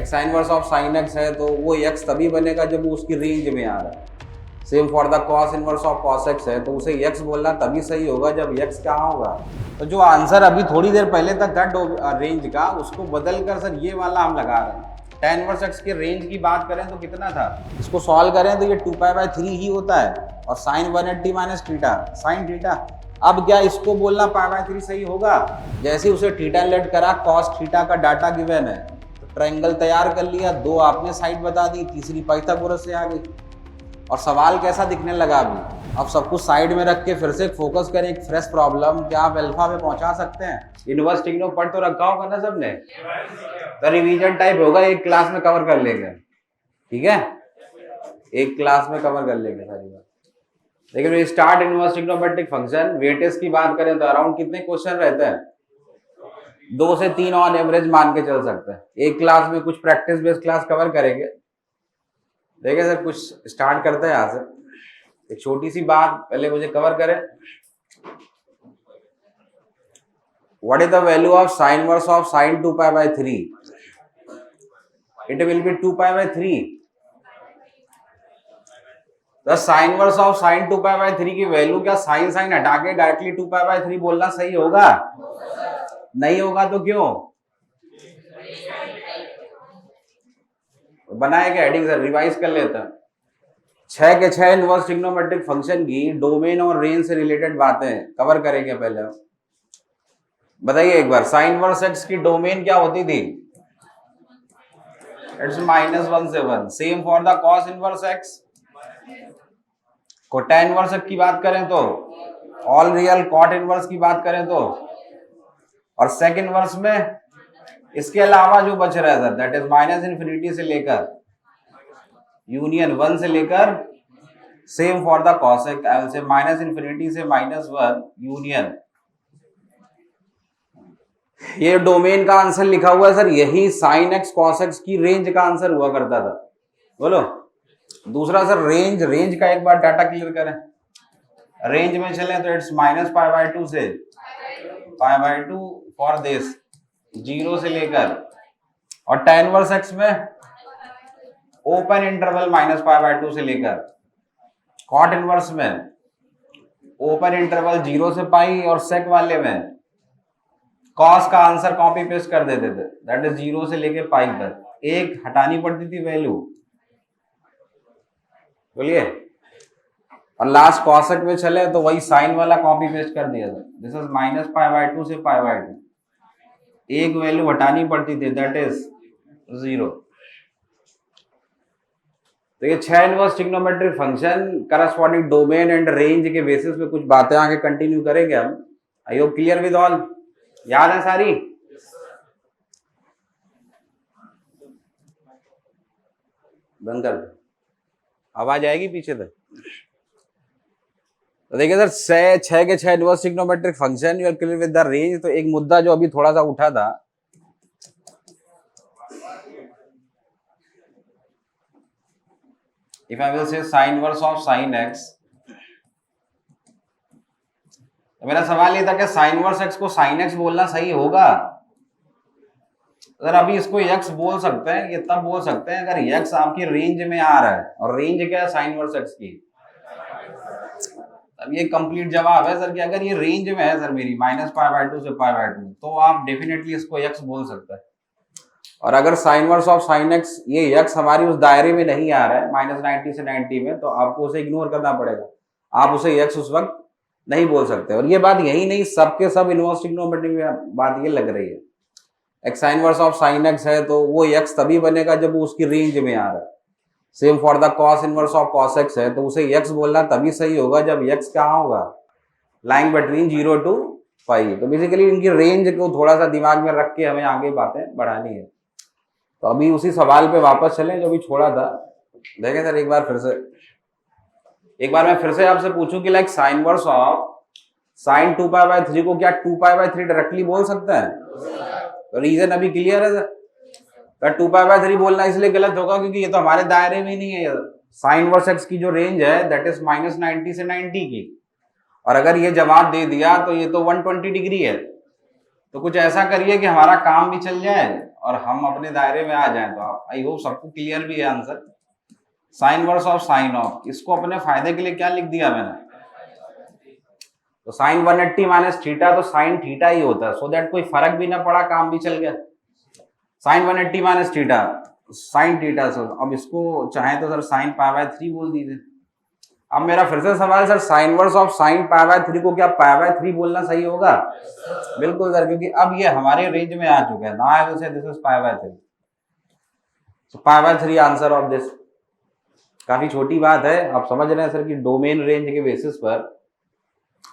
Sign inverse of sine x है तो वो एक्स तभी बनेगा जब वो उसकी रेंज में आ रहा है। Same for the cos inverse of cos x है तो उसे एक्स बोलना तभी सही होगा जब एक्स कहाँ होगा। तो जो आंसर अभी थोड़ी देर पहले तक था रेंज का, उसको बदल कर सर ये वाला हम लगा रहे हैं। tan इनवर्स एक्स के रेंज की बात करें तो कितना था, इसको सॉल्व करें तो ये 2π/3 ही होता है और sine 180 minus theta sine theta. अब क्या इसको बोलना π/3 सही होगा? जैसे उसे थीटा लेट करा, कॉस थीटा का डाटा गिवन है तो ट्रायंगल तैयार कर लिया, दो आपने साइड बता दी, तीसरी पाइथागोरस से आ गई और सवाल कैसा दिखने लगा। अभी अब सब कुछ साइड में रख के फिर से फोकस करें एक फ्रेश प्रॉब्लम, क्या आप अल्फा पे पहुंचा सकते हैं? इनवर्स टिग्नो पढ़ तो रखा होगा ना सबने, तो रिवीजन टाइप होगा, एक क्लास में कवर कर लेंगे, ठीक है, एक क्लास में कवर कर लेंगे सारी बात। लेकिन start inverse trigonometric function weightage की बात करें तो अराउंड कितने क्वेश्चन रहते हैं? 2 से 3 ऑन एवरेज मान के चल सकते हैं। एक क्लास में कुछ प्रैक्टिस बेस्ड क्लास कवर करेंगे। देखिए सर कुछ स्टार्ट करते हैं यहाँ से। एक छोटी सी बात पहले मुझे कवर करें। What is the value of sine inverse of sine 2π/3? It will be 2π/3। The sine inverse of sine 2π/3 की वैल्यू क्या साइन साइन हटा के डायरेक्टली 2π/3 बोलना सही होगा? नहीं होगा तो क्यों? बनाए क्या हेडिंग सर, रिवाइज कर लेते हैं। 6 के 6 इनवर्स ट्रिग्नोमेट्रिक फंक्शन की डोमेन और रेंज से रिलेटेड बातें कवर करेंगे। पहले बताइए एक बार, साइन इनवर्स एक्स की डोमेन क्या होती थी? इट्स -1 से 1। Same for the cos inverse x. tan inverse की बात करें तो ऑल रियल, कॉट इनवर्स की बात करें तो, और सेक इनवर्स में इसके अलावा जो बच रहा है सर दैट इज -∞ से लेकर यूनियन 1 से लेकर, सेम फॉर द कॉसेक से -∞ से -1 यूनियन। ये डोमेन का आंसर लिखा हुआ है सर, यही साइन एक्स कॉस एक्स की रेंज का आंसर हुआ करता था। बोलो दूसरा सर रेंज का एक बार डाटा क्लियर करें। रेंज में चले तो इट्स -π/2 से π/2 फॉर दिस 0 से लेकर, और tan इनवर्स एक्स में ओपन इंटरवल -π/2 से लेकर, कॉट इनवर्स में ओपन इंटरवल 0 से पाई, और सेक वाले में कॉस का आंसर कॉपी पेस्ट कर देते थे दैट इज 0 से लेके पाई तक, एक हटानी पड़ती थी वैल्यू। बोलिए, और लास्ट कॉसेक में चले तो वही साइन वाला कॉपी पेस्ट कर दिया था, दिस इज -π/2 से π/2, एक वैल्यू हटानी पड़ती थी दैट इज 0। तो ये 6 inverse trigonometric function corresponding domain and range के बेसिस पे कुछ बातें आगे कंटिन्यू करेंगे हम। I hope clear with all, याद है सारी? बंद कर दो, आवाज आएगी पीछे तक। तो देखिए सर 6 के 6 inverse trigonometric function, you are clear with the range. तो एक मुद्दा जो अभी थोड़ा सा उठा था, if I will say sin inverse of sin x, तो मेरा सवाल ये था कि sin inverse x को sin x बोलना सही होगा? अगर अभी इसको x बोल सकते हैं, ये तब बोल सकते हैं अगर x आपकी रेंज में आ रहा है, और रेंज क्या है sin inverse x की, अब ये कंप्लीट जवाब है सर कि अगर ये रेंज में है सर मेरी -π/2 से π/2, तो आप डेफिनेटली इसको x बोल सकते हैं। और अगर sign inverse of sine x, ये x हमारी उस दायरे में नहीं आ रहा है -90 से 90 में, तो आपको उसे इग्नोर करना पड़ेगा, आप उसे x उस वक्त नहीं बोल सकते। और ये बात यही नहीं, सबके सब इनवर्स ट्रिग्नोमेट्री में बात ये लग रही है। X sign inverse of sine x है तो वो x तभी बनेगा जब वो उसकी रेंज में आ रहा है। Same for the cos inverse of cos x है तो उसे x बोलना तभी सही होगा जब x कहाँ होगा, लाइंग बिटवीन 0 to π। तो बेसिकली इनकी रेंज को थोड़ा सा दिमाग में रख के हमें आगे बातें बढ़ानी है। तो अभी उसी सवाल पे वापस चलें जो भी छोड़ा था। देखें सर एक बार मैं फिर से आपसे पूछूं कि like sine inverse of sine 2π/3 को क्या 2π/3 डायरेक्टली बोल सकते हैं? तो रीजन अभी क्लियर है सर। 2π/3 बोलना इसलिए गलत होगा क्योंकि ये तो हमारे दायरे में ही नहीं है। साइन इनवर्स एक्स की जो रेंज है दैट इज -90 से 90 की, और अगर ये जवाब दे दिया तो ये तो 120 डिग्री है। तो कुछ ऐसा करिए कि हमारा काम भी चल जाए और हम अपने दायरे में आ जाएं तो आप आई होप सबको क्लियर भी है answer. Sign inverse of sign of, इसको अपने फायदे के लिए क्या लिख दिया मैंने, तो साइन 180 माइनस थीटा तो साइन थीटा ही होता है, सो दैट कोई फर्क भी ना पड़ा, काम भी चल गया। Sine 180 minus theta sine theta, sir अब इसको चाहे तो सर साइन पाई बाय 3 बोल दीजिए। अब मेरा फिर से सवाल sir, sign inverse of sine pi by 3 को क्या पाई बाय 3 बोलना सही होगा? बिल्कुल सर, क्योंकि अब ये हमारे रेंज में आ चुका है। नाउ आई विल से this is pi by 3, so pi by 3 answer of this. काफी छोटी बात है, आप समझ रहे हैं सर कि डोमेन रेंज के बेसिस पर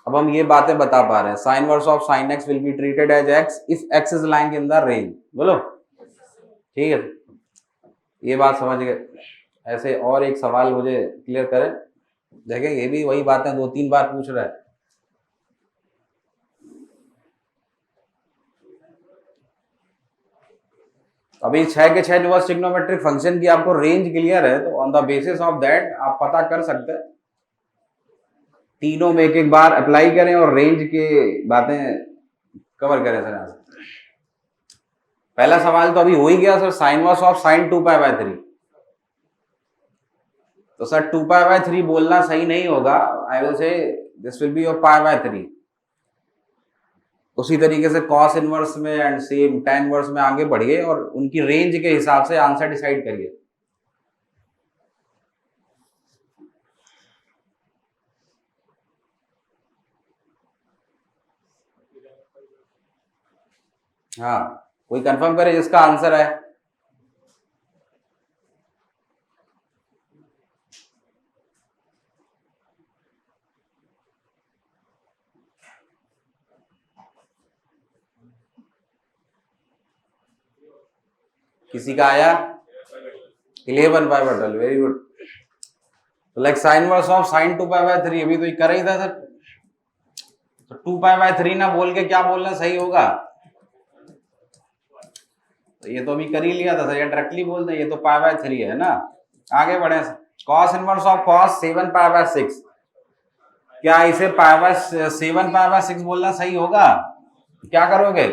अब हम ये बातें बता पा रहे हैं। Sine inverse of sine x will be treated as x if x is lying in the range. बोलो ठीक है, ये बात समझ गए। ऐसे और एक सवाल मुझे क्लियर करें, देखें ये भी वही बातें 2-3 बार पूछ रहा है। अभी 6 के 6 इनवर्स ट्रिग्नोमेट्रिक फंक्शन की आपको रेंज क्लियर है, तो on the basis of that आप पता कर सकते हैं। तीनों में एक एक बार अप्लाई करें और रेंज के बातें कवर करें सर। यहाँ से पहला सवाल तो अभी हो ही गया sir, sign inverse of sine 2 pi by 3, तो सर 2 पाई बाय 3 बोलना सही नहीं होगा। आई विल से this will be your pi by 3। उसी तरीके से कॉस इनवर्स में एंड सेम tan इनवर्स में आगे बढ़िए और उनकी रेंज के हिसाब से आंसर डिसाइड करिए। हाँ, कोई कंफर्म करे जिसका आंसर है। किसी का आया 11 पाई बाय 12, वेरी गुड। तो like sine inverse of sine 2 pi by 3 अभी तो ये कर ही था सर, तो 2 पाई बाय 3 ना बोल के क्या बोलना सही होगा? तो ये तो अभी कर ही लिया था सर, ये डायरेक्टली बोल दें, ये तो पाई बाय 3 है ना। आगे बढ़े, cos inverse of cos 7 pi by 6, क्या इसे पाई बाय 7 पाई बाय 6 बोलना सही होगा? क्या करोगे?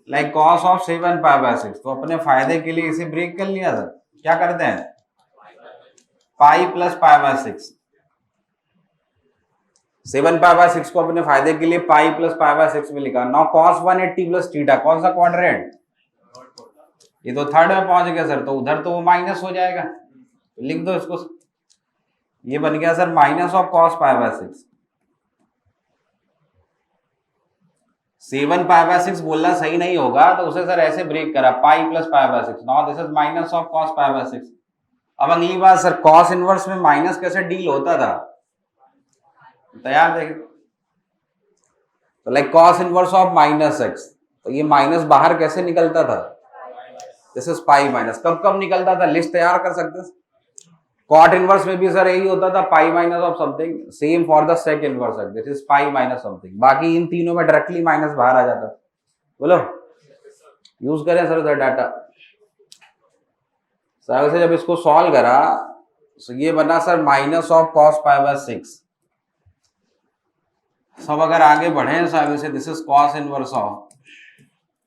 Like cos of 7 pi by 6, तो अपने फायदे के लिए इसे ब्रेक कर लिया सर। क्या करते हैं? Pi plus pi by 6, 7 pi by 6 को अपने फायदे के लिए पाई प्लस पाई बाय 6 में लिखा। नाउ cos 180 प्लस थीटा, कौन सा क्वाड्रेंट? ये तो थर्ड में पहुंच गया सर, तो उधर तो वो माइनस हो जाएगा, तो लिख दो इसको। ये बन गया sir minus of cos pi by 6। 7 pi by 6 बोलना सही नहीं होगा, तो उसे सर ऐसे ब्रेक करा, pi plus pi by 6। Now this is minus of cos pi by 6। अब अगली बात सर, cos इनवर्स में माइनस कैसे डील होता था? तैयार देखिए, तो like cos inverse of minus x, तो ये माइनस बाहर कैसे निकलता था? This is pi minus. कब कब निकलता था? लिस्ट तैयार कर सकते हैं। कॉट इनवर्स में भी सर यही होता था, pi minus of something. Same for the sec inverse, this is pi minus something. बाकी इन तीनों में डायरेक्टली माइनस बाहर आ जाता। बोलो, यूज करें सर डाटा। सर जब इसको सॉल्व करा तो ये बना sir minus of cos pi by 6। सब अगर आगे बढ़े सर से, this is cos inverse of,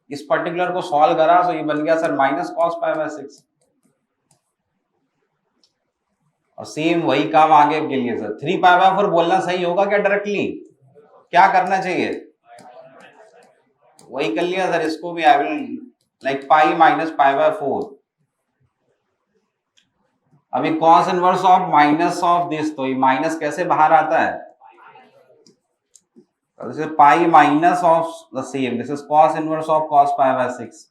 इस पर्टिकुलर को सॉल्व करा तो ये बन गया sir minus cos pi by 6। और सेम वही काम आगे के लिए सर, 3 पाई बाय 4 बोलना सही होगा क्या? डायरेक्टली क्या करना चाहिए? वही कर लिया सर, इसको भी I will like pi minus pi by 4। अभी cos inverse of minus of this, तो ये माइनस कैसे बाहर आता है? This is pi minus of the same, this is cos inverse of cos pi by 6।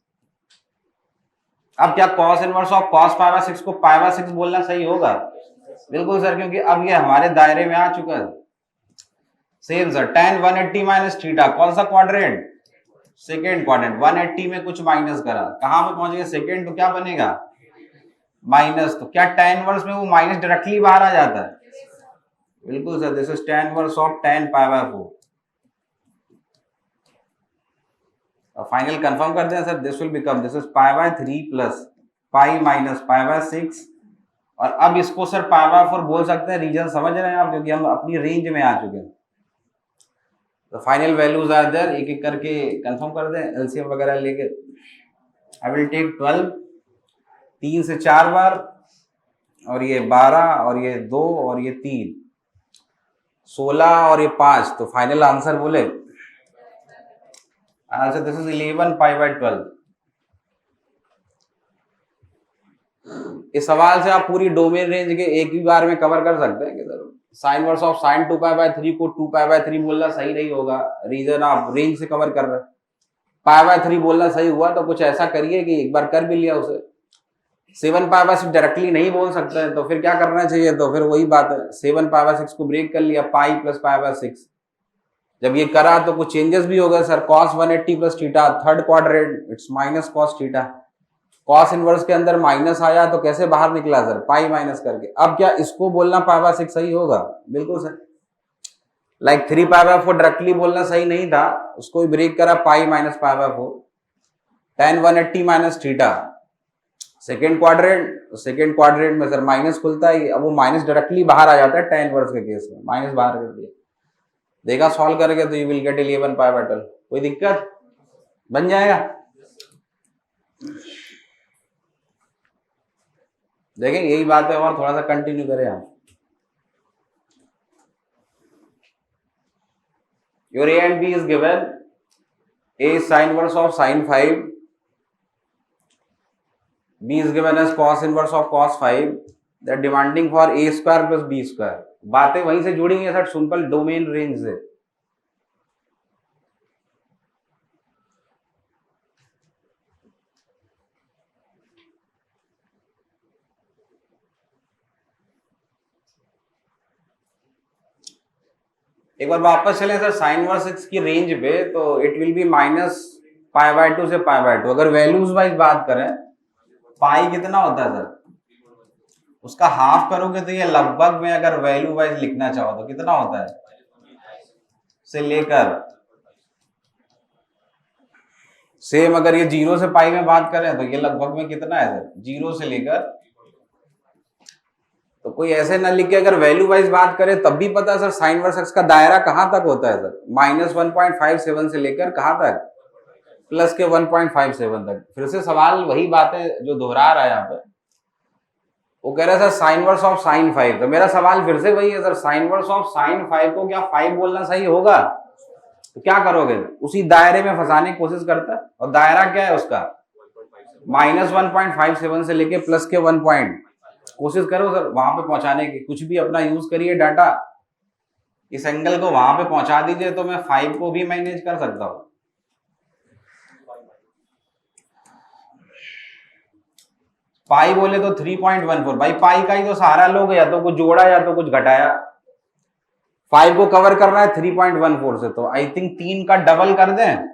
अब क्या cos inverse of cos pi by 6 को पाई बाय 6 बोलना सही होगा? बिल्कुल सर, क्योंकि अब ये हमारे दायरे में आ चुका है। Same sir, tan 180 minus theta, कौन सा क्वाड्रेंट? Second quadrant. 180 में कुछ माइनस करा, कहां पे पहुंच गए? सेकेंड, तो क्या बनेगा? माइनस। तो क्या tan इनवर्स में वो माइनस डायरेक्टली बाहर आ जाता है? बिल्कुल sir, this is tan inverse of tan pi by 4। Final confirm करते हैं sir, this will become, this is pi by 3 plus pi minus pi by 6। और अब इसको सर पाई बाय 4 बोल सकते हैं, रीजन समझ रहे हैं आप, क्योंकि हम अपनी रेंज में आ चुके हैं। तो फाइनल वैल्यूज आर देयर, एक एक करके कंफर्म कर दें एलसीएम वगैरह लेके। आई विल टेक 12, 3 से 4 बार, और ये 12, और ये 2, और ये 3, 16, और ये 5। तो फाइनल आंसर बोले, answer this is 11 pi by 12। इस सवाल से आप पूरी डोमेन रेंज के एक ही बार में कवर कर सकते हैं कि sir sine verse of sine 2 pi by 3 को 2 पाई बाय 3 बोलना सही नहीं होगा, रीजन आप रेंज से कवर कर रहे हैं। पाई बाय 3 बोलना सही हुआ तो कुछ ऐसा करिए कि एक बार कर भी लिया उसे। 7 पाई बाय 6 डायरेक्टली नहीं बोल सकते हैं, तो फिर क्या करना चाहिए, तो फिर वही बात है, 7 पाई बाय 6 को ब्रेक कर लिया, पाई प्लस पाई बाय 6। जब ये करा तो कुछ चेंजेस भी हो गए sir, cos 180 plus theta, third quadrant it's minus cos theta. cos inverse के अंदर माइनस आया तो कैसे बाहर निकला सर, पाई माइनस करके। अब क्या इसको बोलना पाई बाय 6 सही होगा? बिल्कुल sir. Like 3 pi by 4 directly बोलना सही नहीं था, उसको भी ब्रेक करा, pi minus pi by 4, tan 180 minus theta. Second quadrant में सर माइनस खुलता है, अब वो माइनस डायरेक्टली बाहर आ जाता है tan इनवर्स के केस में, माइनस बाहर कर दिया। देखा सॉल्व करके तो you will get 11 pi by 12। कोई दिक्कत? बन जाएगा। देखें यही बात है, और थोड़ा सा कंटिन्यू करें आप। Your A and B is given, A sine inverse of sine 5, b is given as cos inverse of cos 5, they are demanding for a square plus b square। बातें वहीं से जुड़ी हैं सर, सिंपल डोमेन रेंज से। एक बार वापस चले sir sine inverse की रेंज पे, तो it will B minus pi by 2 से पाई बाय 2। अगर वैल्यूज वाइज बात करें, पाई कितना होता है सर, उसका हाफ करोगे तो ये लगभग में, अगर वैल्यू वाइज लिखना चाहो तो कितना होता है, से लेकर सेम। अगर ये 0 से पाई में बात करें तो ये लगभग में कितना है सर, 0 से लेकर। तो कोई ऐसे ना लिख के अगर वैल्यू वाइज बात करें तब भी पता है सर साइन इनवर्स एक्स का दायरा कहां तक होता है सर, माइनस 1.57 से लेकर कहां तक, प्लस के 1.57 तक। फिर से सवाल वही बातें जो दोहरा रहा है यहाँ पे, वो कह रहा है sir sign inverse of sine 5। तो मेरा सवाल फिर से वही है sir, sign inverse of sine 5 को क्या 5 बोलना सही होगा? तो क्या करोगे, उसी दायरे में फंसाने की कोशिश करता है, और दायरा क्या है उसका, माइनस 1.57 से लेके प्लस के 1 पॉइंट, कोशिश करो सर वहां पे पहुंचाने की। कुछ भी अपना यूज करिए डाटा, इस एंगल को वहां पे पहुंचा दीजिए तो मैं 5 को भी मैनेज कर सकता हूं। पाई बोले तो 3.14, भाई पाई का ही तो सहारा लोगे, या तो कुछ जोड़ा या तो कुछ घटाया। 5 को कवर करना है 3.14 से, तो आई थिंक 3 का डबल कर दें,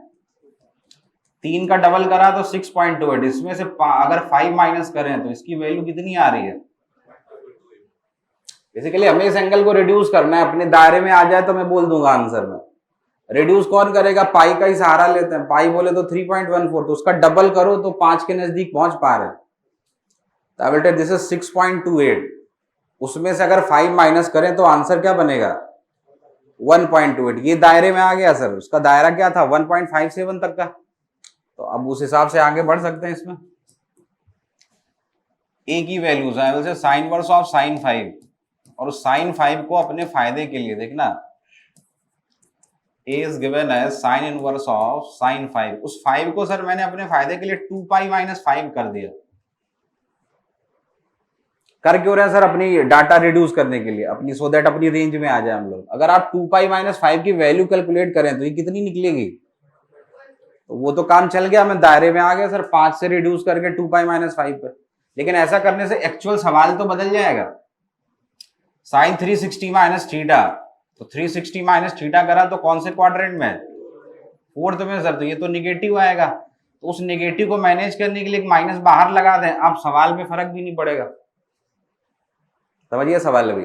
3 का डबल करा तो 6.28। इसमें से अगर 5 माइनस करें तो इसकी वैल्यू कितनी आ रही है? बेसिकली हमें इस एंगल को रिड्यूस करना है, अपने दायरे में आ जाए तो मैं बोल दूंगा आंसर में। रिड्यूस कौन करेगा, पाई का ही सहारा लेते हैं। पाई बोले तो 3.14, तो उसका डबल करो तो 5 के नजदीक पहुंच पा रहे हैं। This is 6.28। उसमें से अगर 5 माइनस करें तो आंसर क्या बनेगा, 1.28। ये दायरे में आ गया सर, उसका दायरा क्या था 1.57 तक का। तो अब उस हिसाब से आगे बढ़ सकते हैं इसमें। ए की वैल्यूज है वैसे साइन इनवर्स ऑफ साइन 5, और साइन 5 को अपने फायदे के लिए देखना, A is given as sine inverse of sine 5। उस 5 को सर मैंने अपने फायदे के लिए 2 पाई माइनस 5 कर दिया। कर क्यों रहे हैं सर, अपनी डाटा रिड्यूस करने के लिए, अपनी सो दैट अपनी रेंज में आ जाए हम लोग। अगर आप 2 पाई माइनस 5 की वैल्यू कैलकुलेट करें तो ये कितनी निकलेगी, तो वो तो काम चल गया, मैं दायरे में आ गया सर 5 से रिड्यूस करके 2 पाई माइनस 5 पे। लेकिन ऐसा करने से एक्चुअल सवाल तो बदल जाएगा। साइन 360 माइनस थीटा, तो 360 माइनस थीटा करा तो कौन से क्वाड्रेंट में, 4th में सर, तो ये तो निगेटिव आएगा। तो उस निगेटिव को मैनेज करने के लिए एक माइनस बाहर लगा दें, अब सवाल में फर्क भी नहीं पड़ेगा। समझिए सवाल अभी,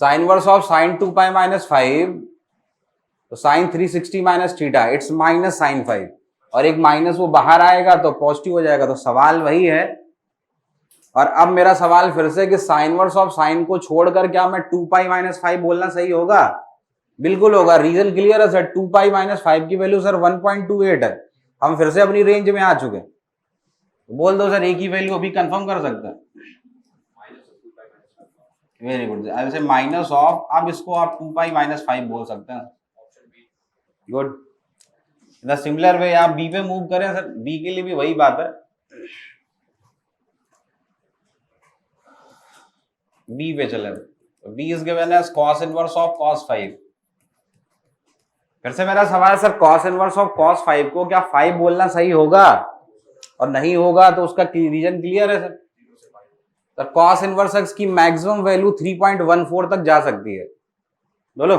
sine inverse of sine 2 pi minus 5, तो sine 360 minus theta it's minus sine 5, और एक माइनस वो बाहर आएगा तो पॉजिटिव हो जाएगा। तो सवाल वही है। और अब मेरा सवाल फिर से कि साइन इनवर्स ऑफ साइन को छोड़कर क्या मैं 2 पाई माइनस 5 बोलना सही होगा? बिल्कुल होगा, रीजन क्लियर है सर। 2 पाई माइनस 5 की वैल्यू सर 1.28 है, हम फिर से अपनी रेंज में आ चुके हैं। बोल दो सर, एक ही वैल्यू अभी कंफर्म कर सकते हैं। वेरी गुड, ऐसे माइनस ऑफ, अब इसको आप 2 पाई माइनस 5 बोल सकते हैं। गुड। द सिमिलर वे आप बी पे मूव करें सर, बी के लिए भी वही बात है। बी पे चले, B is given as cos inverse of cos 5। फिर से मेरा सवाल sir, cos inverse of cos 5 को क्या 5 बोलना सही होगा, और नहीं होगा तो उसका रीजन क्लियर है सर। तो cos इनवर्स एक्स की मैक्सिमम वैल्यू 3.14 तक जा सकती है। बोलो,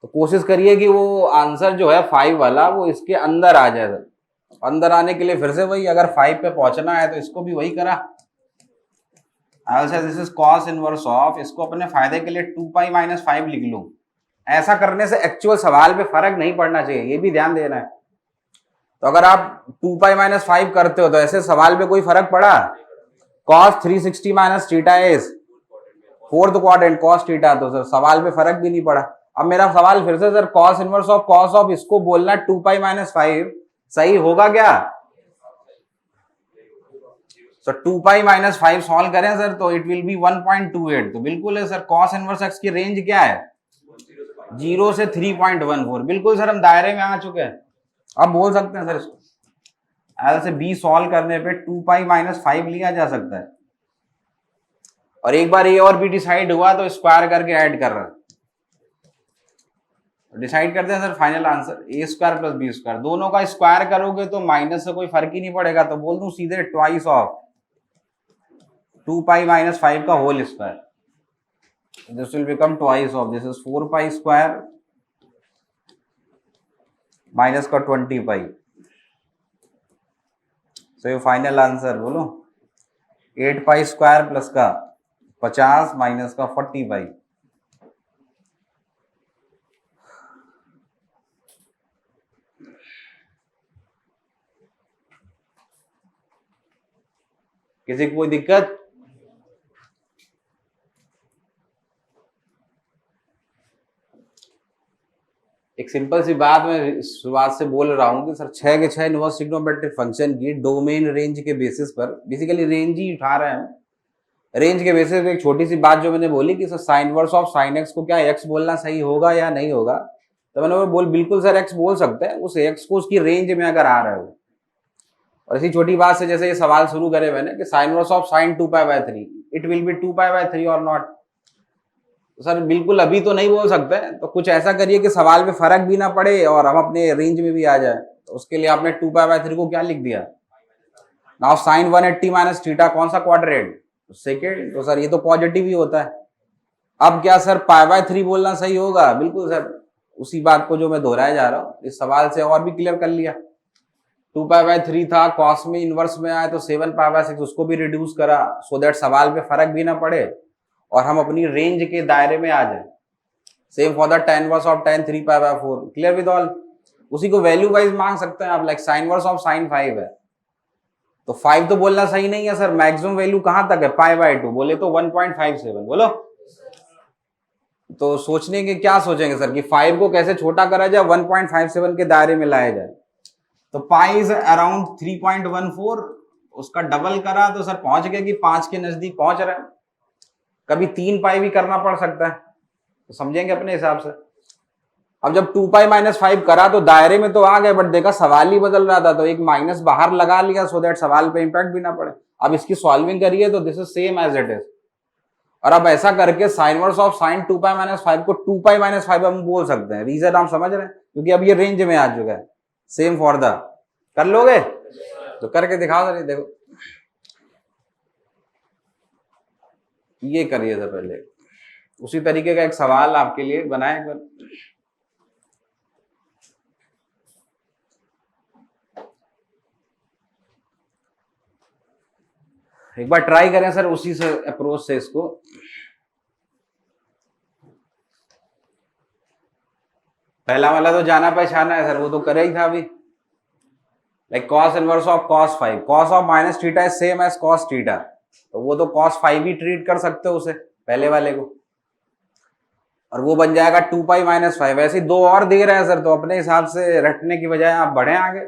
तो कोशिश करिए कि वो आंसर जो है 5 वाला वो इसके अंदर आ जाए सर। अंदर आने के लिए फिर से वही, अगर 5 पे पहुंचना है तो इसको भी वही करा। This is cos inverse of, इसको अपने फायदे के लिए 2 पाई माइनस 5 लिख लूं। ऐसा करने से एक्चुअल सवाल पे फर्क नहीं पड़ना चाहिए, ये भी ध्यान देना है। तो अगर आप 2 पाई माइनस 5 करते हो तो ऐसे सवाल पे कोई फर्क पड़ा? cos 360 minus theta is fourth quadrant cos theta, तो सर सवाल पे फर्क भी नहीं पड़ा। अब मेरा सवाल फिर से sir, cos inverse of cos of इसको बोलना 2 पाई माइनस 5 सही होगा क्या? सो 2 पाई माइनस 5 सॉल्व करें सर तो इट विल बी 1.28, तो बिल्कुल है सर। cos इनवर्स एक्स की रेंज क्या है? 0 से 3.14। बिल्कुल सर, हम दायरे में आ चुके हैं। अब बोल सकते हैं सर इसको ऐसे बी सॉल्व करने पे 2 पाई माइनस 5 लिया जा सकता है, और एक बार ए और बी डिसाइड हुआ तो स्क्वायर करके ऐड कर रहा है। डिसाइड करते हैं सर फाइनल आंसर, ए स्क्वायर प्लस बी स्क्वायर, दोनों का स्क्वायर करोगे तो माइनस से कोई फर्क ही नहीं पड़ेगा, तो बोल दूं सीधे ट्वाइस ऑफ 2 पाई माइनस 5 का whole square. This will become twice of, this is 4 pi square minus का 20 पाई। सो ये फाइनल आंसर बोलो 8 पाई स्क्वायर प्लस का 50 माइनस का 40 पाई। किसी को कोई दिक्कत? एक सिंपल सी बात मैं शुरुआत से बोल रहा हूं कि सर 6 के 6 इनवर्स ट्रिग्नोमेट्रिक फंक्शन की डोमेन रेंज के बेसिस पर, बेसिकली रेंज ही उठा रहे हैं। रेंज के बेसिस पे एक छोटी सी बात जो मैंने बोली कि sir sign inverse of sine x को क्या एक्स बोलना सही होगा या नहीं होगा, तो मैंने बोल बिल्कुल सर एक्स बोल सकते हैं उस एक्स को उसकी रेंज में अगर आ रहा है। और इसी छोटी बात से जैसे ये सवाल शुरू करे मैंने कि sign inverse of sine 2 pi by 3 it will B 2 pi by 3 और नॉट, सर बिल्कुल अभी तो नहीं बोल सकते, तो कुछ ऐसा करिए कि सवाल में फर्क भी ना पड़े और हम अपने रेंज में भी आ जाए। तो उसके लिए आपने 2 पाई बाय 3 को क्या लिख दिया? नाउ साइन 180 माइनस थीटा कौन सा क्वाड्रेंट? सेकेंड, तो सर ये तो पॉजिटिव ही होता है। अब क्या सर पाई बाय 3 बोलना सही होगा? बिल्कुल सर, उसी बात को जो मैं दोहराया जा रहा हूँ, इस सवाल से और भी क्लियर कर लिया। 2 पाई बाय 3 था, कॉस में इनवर्स में आए तो 7 पाई बाय 6 उसको भी रिड्यूस करा, सो दैट सवाल पे फर्क भी ना पड़े और हम अपनी रेंज के दायरे में आ जाए। Same for the tan inverse of tan 3 pi by 4, clear with all. उसी को वैल्यू वाइज मांग सकते हैं आप, like sine inverse of sine 5 है तो 5 तो बोलना सही नहीं है सर, मैक्सिमम वैल्यू कहां तक है? पाई बाय 2 बोले तो 1.57 बोलो। तो सोचने के क्या सोचेंगे सर कि 5 को कैसे छोटा करा जाए, 1.57 के दायरे में लाया जाए। तो पाई इज अराउंड 3.14, उसका डबल करा तो सर पहुंच गए कि 5 के नजदीक पहुंच रहे हैं। कभी 3 पाई भी करना पड़ सकता है, तो समझेंगे अपने हिसाब से। अब जब 2 पाई माइनस 5 करा तो दायरे में तो आ गए, बट देखा सवाल ही बदल रहा था तो एक माइनस बाहर लगा लिया सो दैट सवाल पे इंपैक्ट भी ना पड़े। अब इसकी सॉल्विंग करिए तो this is same as it is. और अब ऐसा करके sine inverse of sine 2 pi minus 5 को 2 पाई माइनस 5 हम बोल सकते हैं। रीजन आप समझ रहे हैं, क्योंकि अब ये रेंज में आ चुका है। सेम फॉर द, कर लोगे तो करके दिखाओ सर, देखो ये करिए सर। पहले उसी तरीके का एक सवाल आपके लिए बनाए कर। एक बार ट्राई करें सर उसी से अप्रोच से इसको। पहला वाला तो जाना पहचाना है सर, वो तो करे ही था अभी। Like cos inverse of cos 5, cos of minus theta is same as cos theta, तो वो तो cos 5 ही ट्रीट कर सकते हो उसे, पहले वाले को। और वो बन जाएगा 2 पाई-5। ऐसे ही दो और दे रहे हैं सर, तो अपने हिसाब से रटने की बजाय आप बढ़े आगे,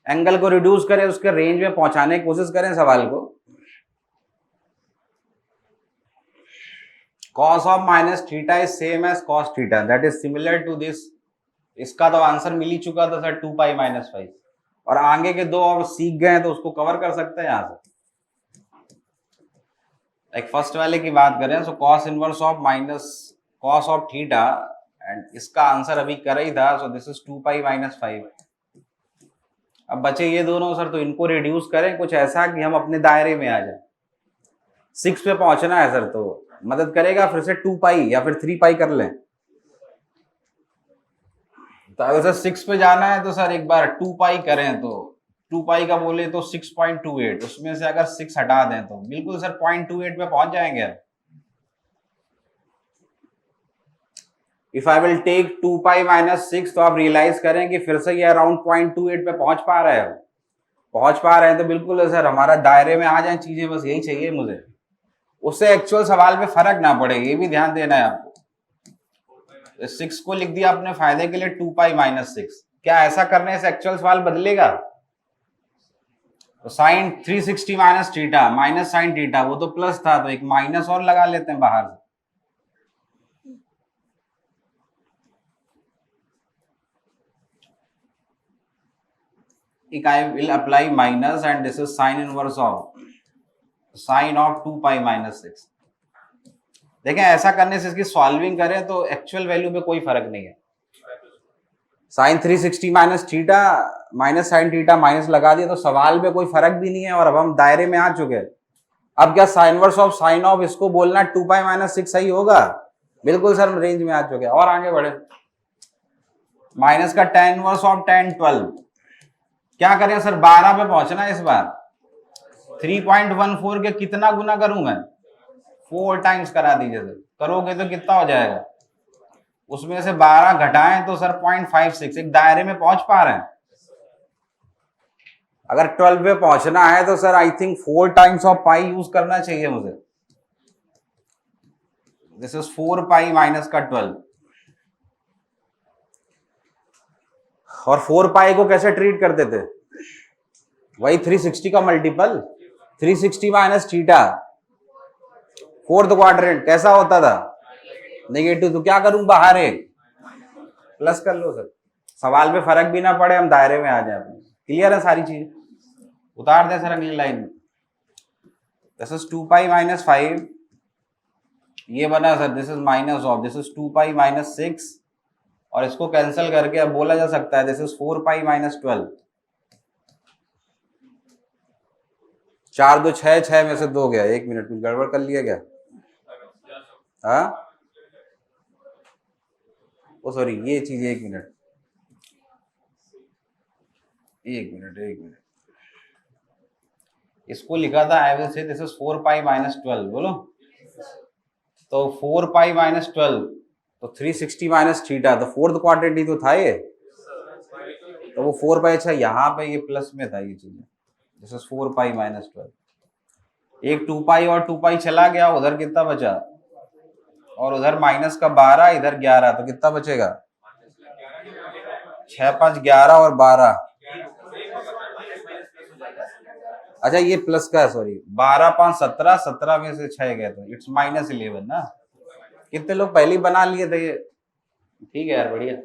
एंगल को रिड्यूस करें, उसके रेंज में पहुंचाने की कोशिश करें सवाल को। cos of minus theta is same as cos theta, that is similar to this. इसका तो आंसर मिल ही चुका था सर 2 पाई-5, और आगे के दो और सीख गए तो उसको कवर कर सकते हैं यहां से। एक फर्स्ट वाले की बात करें, सो cos inverse of minus cos of theta, and इसका आंसर अभी कर ही था, सो दिस इज 2 पाई-5। अब बचे ये दोनों सर, तो इनको रिड्यूस करें कुछ ऐसा कि हम अपने दायरे में आ जाए। 6 पे पहुंचना है सर, तो मदद करेगा फिर से 2 पाई या फिर 3 पाई कर लें। तो अगर सर 6 पे जाना है तो सर एक बार 2 पाई करें, तो 2 पाई का बोले तो 6.28, उसमें से अगर 6 हटा दें तो बिल्कुल सर 0.28 पे पहुंच जाएंगे। इफ आई विल टेक 2 पाई-6, तो आप रियलाइज करें कि फिर से ये अराउंड 0.28 पे पहुंच पा रहे हैं, तो बिल्कुल सर हमारा दायरे में आ जाए चीजें, बस यही चाहिए मुझे। उससे एक्चुअल सवाल पे फर्क ना पड़े, ये भी ध्यान देना है आपको। 6 को लिख दिया अपने फायदे के लिए 2 पाई-6, क्या ऐसा करने से एक्चुअल सवाल बदलेगा? तो sine 360 minus theta minus sine theta, वो तो प्लस था, तो एक माइनस और लगा लेते हैं बाहर से। I will apply minus, and this is sin inverse of sin of 2 पाई-6। देखें ऐसा करने से इसकी सॉल्विंग करें तो एक्चुअल वैल्यू पे कोई फर्क नहीं है। Sine 360 minus theta minus sine theta minus लगा दिया तो सवाल पे कोई फर्क भी नहीं है, और अब हम दायरे में आ चुके हैं। अब क्या sign inverse of sign of इसको बोलना 2 पाई-6 सही होगा? बिल्कुल सर, रेंज में आ चुके हैं। और आगे बढ़े, माइनस का tan इनवर्स ऑफ tan 12, क्या करें सर 12 पे पहुंचना है इस बार। 3.14 के कितना गुना करूं मैं? 4 टाइम्स करा दीजिए सर, करोगे तो कितना हो जाएगा? उसमें से 12 घटाएं तो सर 0.56, एक दायरे में पहुंच पा रहे हैं। अगर 12 पे पहुंचना है तो sir I think 4 times of pi use करना चाहिए मुझे। दिस इज 4 पाई-12, और 4 पाई को कैसे ट्रीट करते थे? वही 360 का multiple, 360 minus theta, fourth quadrant कैसा होता था? नेगेटिव। तो क्या करूं, बाहर एक प्लस कर लो सर, सवाल पे फर्क भी ना पड़े, हम दायरे में आ जाए। क्लियर है सारी चीज? उतार दें सर अगली लाइन में। दिस इज 2 पाई-5, ये बना sir, this is minus of, this is 2 पाई-6, और इसको कैंसिल करके अब बोला जा सकता है दिस इज 4 पाई-12। 4 2 6, 6 में से 2 गया। 1 मिनट में गड़बड़ कर लिया क्या? हाँ, ओ सॉरी, ये चीज 1 मिनट, 1 मिनट, 1 मिनट। इसको लिखा था आई विल से दिस इज 4 पाई-12, बोलो। तो 4 पाई-12, तो 360 माइनस थीटा, तो फोर्थ क्वाड्रेंट ही तो था ये, तो वो 4 पाई। अच्छा यहाँ पे ये प्लस में था ये चीज, दिस इज 4 पाई-12। एक 2 पाई और 2 पाई चला गया, उधर कितना बचा? और उधर माइनस का 12, इधर 11, तो कितना बचेगा? 6 5 11 और 12। अच्छा ये प्लस का है, सॉरी, 12 5 17, 17 में से 6 गए तो इट्स -11 ना। कितने लोग पहले ही बना लिए थे ये? ठीक है यार, बढ़िया।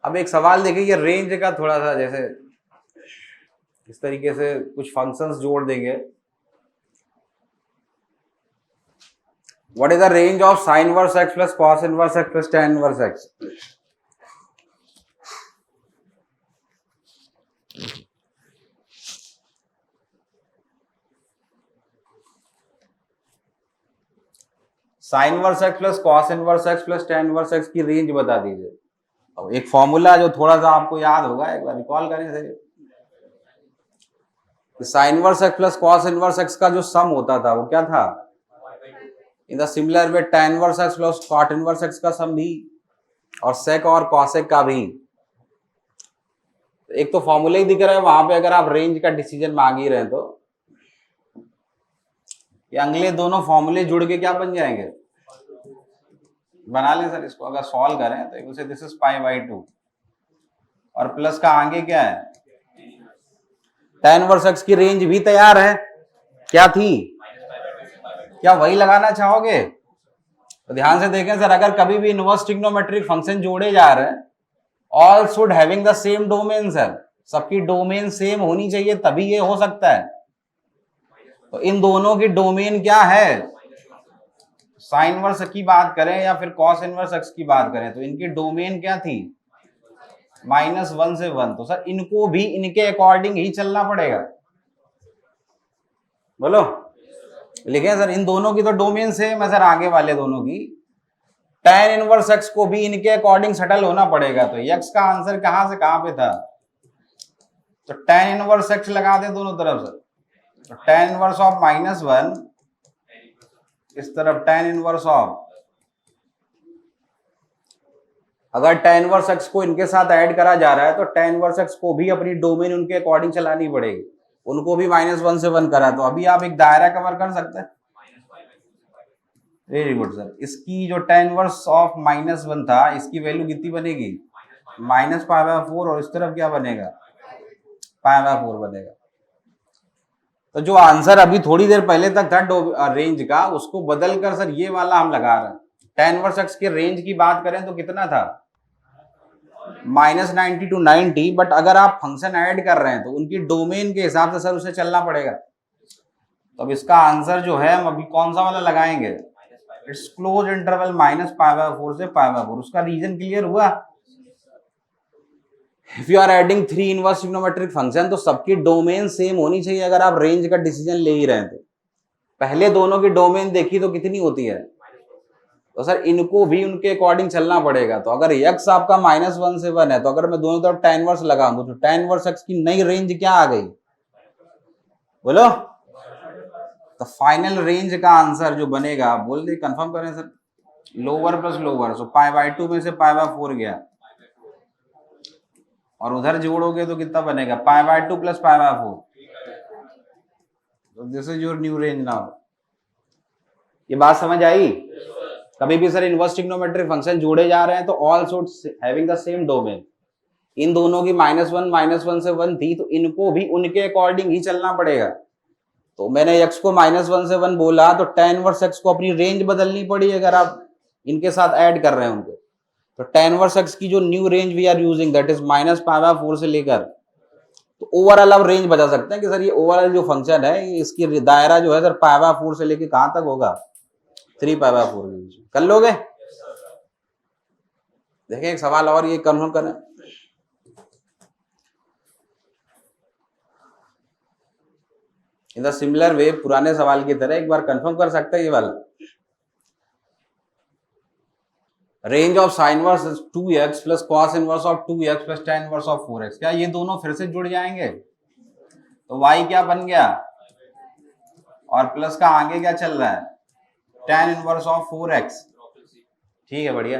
अब एक सवाल देखिए, ये रेंज का थोड़ा सा जैसे इस तरीके से कुछ फंक्शंस जोड़ देंगे। What is the range of sine inverse x plus cos inverse x plus tan inverse x? Sine inverse x plus cos inverse x plus tan inverse x की रेंज बता दीजिए। अब एक फॉर्मूला जो थोड़ा सा आपको याद होगा, एक बार रिकॉल करें sir. Sine inverse x plus cos inverse x का जो सम होता था वो क्या था? In the similar way tan inverse x plus cot inverse x का सम भी, और सेक और कॉसेक का भी। एक तो फॉर्मूला ही दिख रहा है वहां पे, अगर आप रेंज का डिसीजन मांग ही रहे हैं तो ये अगले दोनों फॉर्मूले जुड़ के क्या बन जाएंगे, बना लें सर इसको। अगर सॉल्व करें तो उसे दिस इज पाई बाई 2 और प्लस का आगे क्या है, tan इनवर्स x की रेंज भी तैयार है, क्या थी, क्या वही लगाना चाहोगे? तो ध्यान से देखें सर, अगर कभी भी इनवर्स ट्रिग्नोमेट्रिक फंक्शन जोड़े जा रहे हैं, all should having the same domain sir, सबकी डोमेन सेम होनी चाहिए तभी ये हो सकता है। तो इन दोनों की डोमेन क्या है, साइन इनवर्स की बात करें या फिर कॉस इनवर्स x की बात करें, तो इनकी डोमेन क्या थी, -1 से 1। तो सर इनको भी इनके अकॉर्डिंग ही चलना पड़ेगा। बोलो, लिखे सर, इन दोनों की तो डोमेन सेम है सर, आगे वाले दोनों की। tan इनवर्स x को भी इनके अकॉर्डिंग सेटल होना पड़ेगा। तो x का आंसर कहां से कहां पे था, तो tan इनवर्स x लगा दे दोनों तरफ सर। तो tan इनवर्स ऑफ -1 इस तरफ tan इनवर्स ऑफ, अगर tan इनवर्स x को इनके साथ ऐड करा जा रहा है तो tan इनवर्स x को भी अपनी डोमेन उनके अकॉर्डिंग चलानी पड़ेगी। उनको भी -1 से 1 करा, तो अभी आप एक दायरा कवर कर सकते हैं। वेरी गुड सर, इसकी जो tan इनवर्स ऑफ -1 था, इसकी वैल्यू कितनी बनेगी, -π/4, और इस तरफ क्या बनेगा, π/4 बनेगा। तो जो आंसर अभी थोड़ी देर पहले तक था रेंज का, उसको बदल कर सर ये वाला हम लगा रहे हैं। tan इनवर्स x के रेंज की बात करें तो कितना था, -90 to 90, बट अगर आप फंक्शन ऐड कर रहे हैं तो उनकी डोमेन के हिसाब से सर उसे चलना पड़ेगा। तो अब इसका आंसर जो है हम अभी कौन सा वाला लगाएंगे, इट्स क्लोज इंटरवल -π/4 से π/4। उसका रीजन क्लियर हुआ। If you are adding 3 inverse trigonometric function तो सबकी डोमेन सेम होनी चाहिए अगर आप रेंज का डिसीजन ले ही रहे हैं तो। पहले दोनों की डोमेन देखी तो कितनी होती है, तो सर इनको भी उनके अकॉर्डिंग चलना पड़ेगा। तो अगर x आपका -1 से 1 है, तो अगर मैं दोनों तरफ tan इनवर्स लगाऊं तो tan इनवर्स x की नई रेंज क्या आ गई, बोलो। तो फाइनल रेंज का आंसर जो बनेगा, बोल दे, कंफर्म करें सर, लोअर प्लस लोअर, सो π/2 में से π/4 गया, और उधर जोड़ोगे तो कितना बनेगा, π/2 प्लस π/4। तो this is your new range now. ये बात समझ आई? कभी भी सर इनवर्स ट्रिग्नोमेट्रिक फंक्शन जोड़े जा रहे हैं तो all should having the same domain. इन दोनों की -1 से 1 थी, तो इनको भी उनके अकॉर्डिंग ही चलना पड़ेगा। तो मैंने x को -1 से 1 बोला, तो tan इनवर्स x को अपनी रेंज बदलनी पड़ी अगर आप इनके साथ ऐड कर रहे हैं उनको। तो tan इनवर्स x की जो new range we are using, that is -π/4 से लेकर, तो ओवरऑल आप रेंज बता सकते हैं कि सर ये ओवरऑल जो फंक्शन है, इसकी दायरा जो है सर π/4 से लेकर कहां तक होगा, 3π/4 के बीच। कर लोगे? देखें एक सवाल और ये कंफर्म करें। इन द सिमिलर वे, पुराने सवाल की तरह एक बार कंफर्म कर सकते हैं ये वाला, range of sine inverse 2x plus cos inverse of 2x plus tan inverse of 4x, क्या ये दोनों फिर से जुड़ जाएंगे? तो y क्या बन गया, और प्लस का आगे क्या चल रहा है, tan इनवर्स ऑफ 4x। ठीक है, बढ़िया।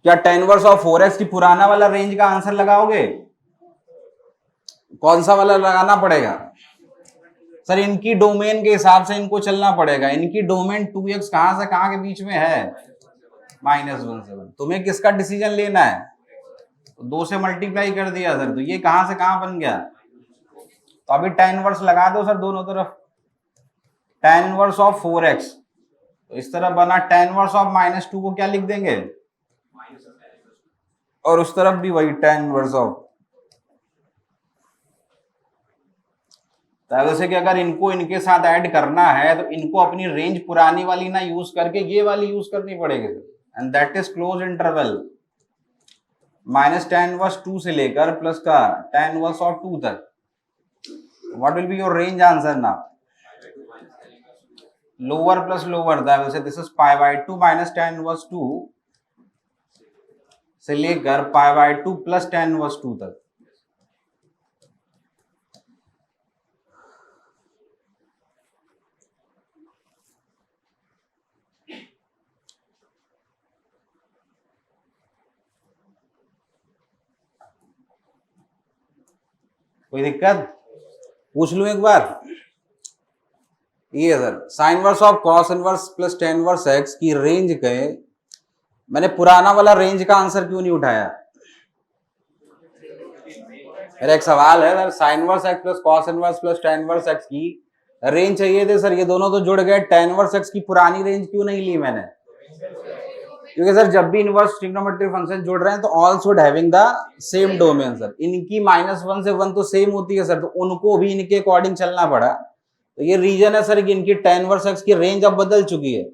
क्या tan इनवर्स ऑफ 4x की पुराना वाला रेंज का आंसर लगाओगे? कौन सा वाला लगाना पड़ेगा सर? इनकी डोमेन के हिसाब से इनको चलना पड़ेगा। इनकी डोमेन 2x कहां से कहां के बीच में है, -1 से 1। तुम्हें किसका डिसीजन लेना है, तो 2 से मल्टीप्लाई कर दिया सर, तो ये कहां से कहां बन गया। तो अभी tan इनवर्स लगा दो सर दोनों तरफ, tan इनवर्स ऑफ 4x, तो इस तरफ बना tan इनवर्स ऑफ -2 को क्या लिख देंगे, और उस तरफ भी वही tan इनवर्स ऑफ। तो जैसे कि अगर इनको इनके साथ ऐड करना है तो इनको अपनी रेंज पुरानी वाली ना यूज करके ये वाली यूज करनी पड़ेगी, and that is close interval -tan inverse 2 से लेकर प्लस का tan इनवर्स ऑफ 2 तक। What will be your range answer now, lower plus lower, वैसे दिस इज π/2 -tan इनवर्स 2 से लेकर π/2 प्लस tan इनवर्स 2 तक। कोई दिक्कत? पूछ लूं एक बार? ये sir sign inverse of cos inverse plus tan inverse x की रेंज के, मैंने पुराना वाला रेंज का आंसर क्यों नहीं उठाया? मेरा एक सवाल है sir, sine inverse x plus cos inverse plus tan inverse x की रेंज चाहिए थे सर, ये दोनों तो जुड़ गए, टेन इनवर्स एक्स की पुरानी रेंज क्यों नहीं ली मैंने? क्योंकि सर जब भी इनवर्स ट्रिग्नोमेट्रिक फंक्शन जुड़ रहे हैं तो all should having the same domain sir, इनकी -1 से 1 तो सेम होती है सर, तो उनको भी इनके अकॉर्डिंग चलना पड़ा। तो ये रीजन है सर कि इनकी टेन इनवर्स एक्स की रेंज अब बदल चुकी है,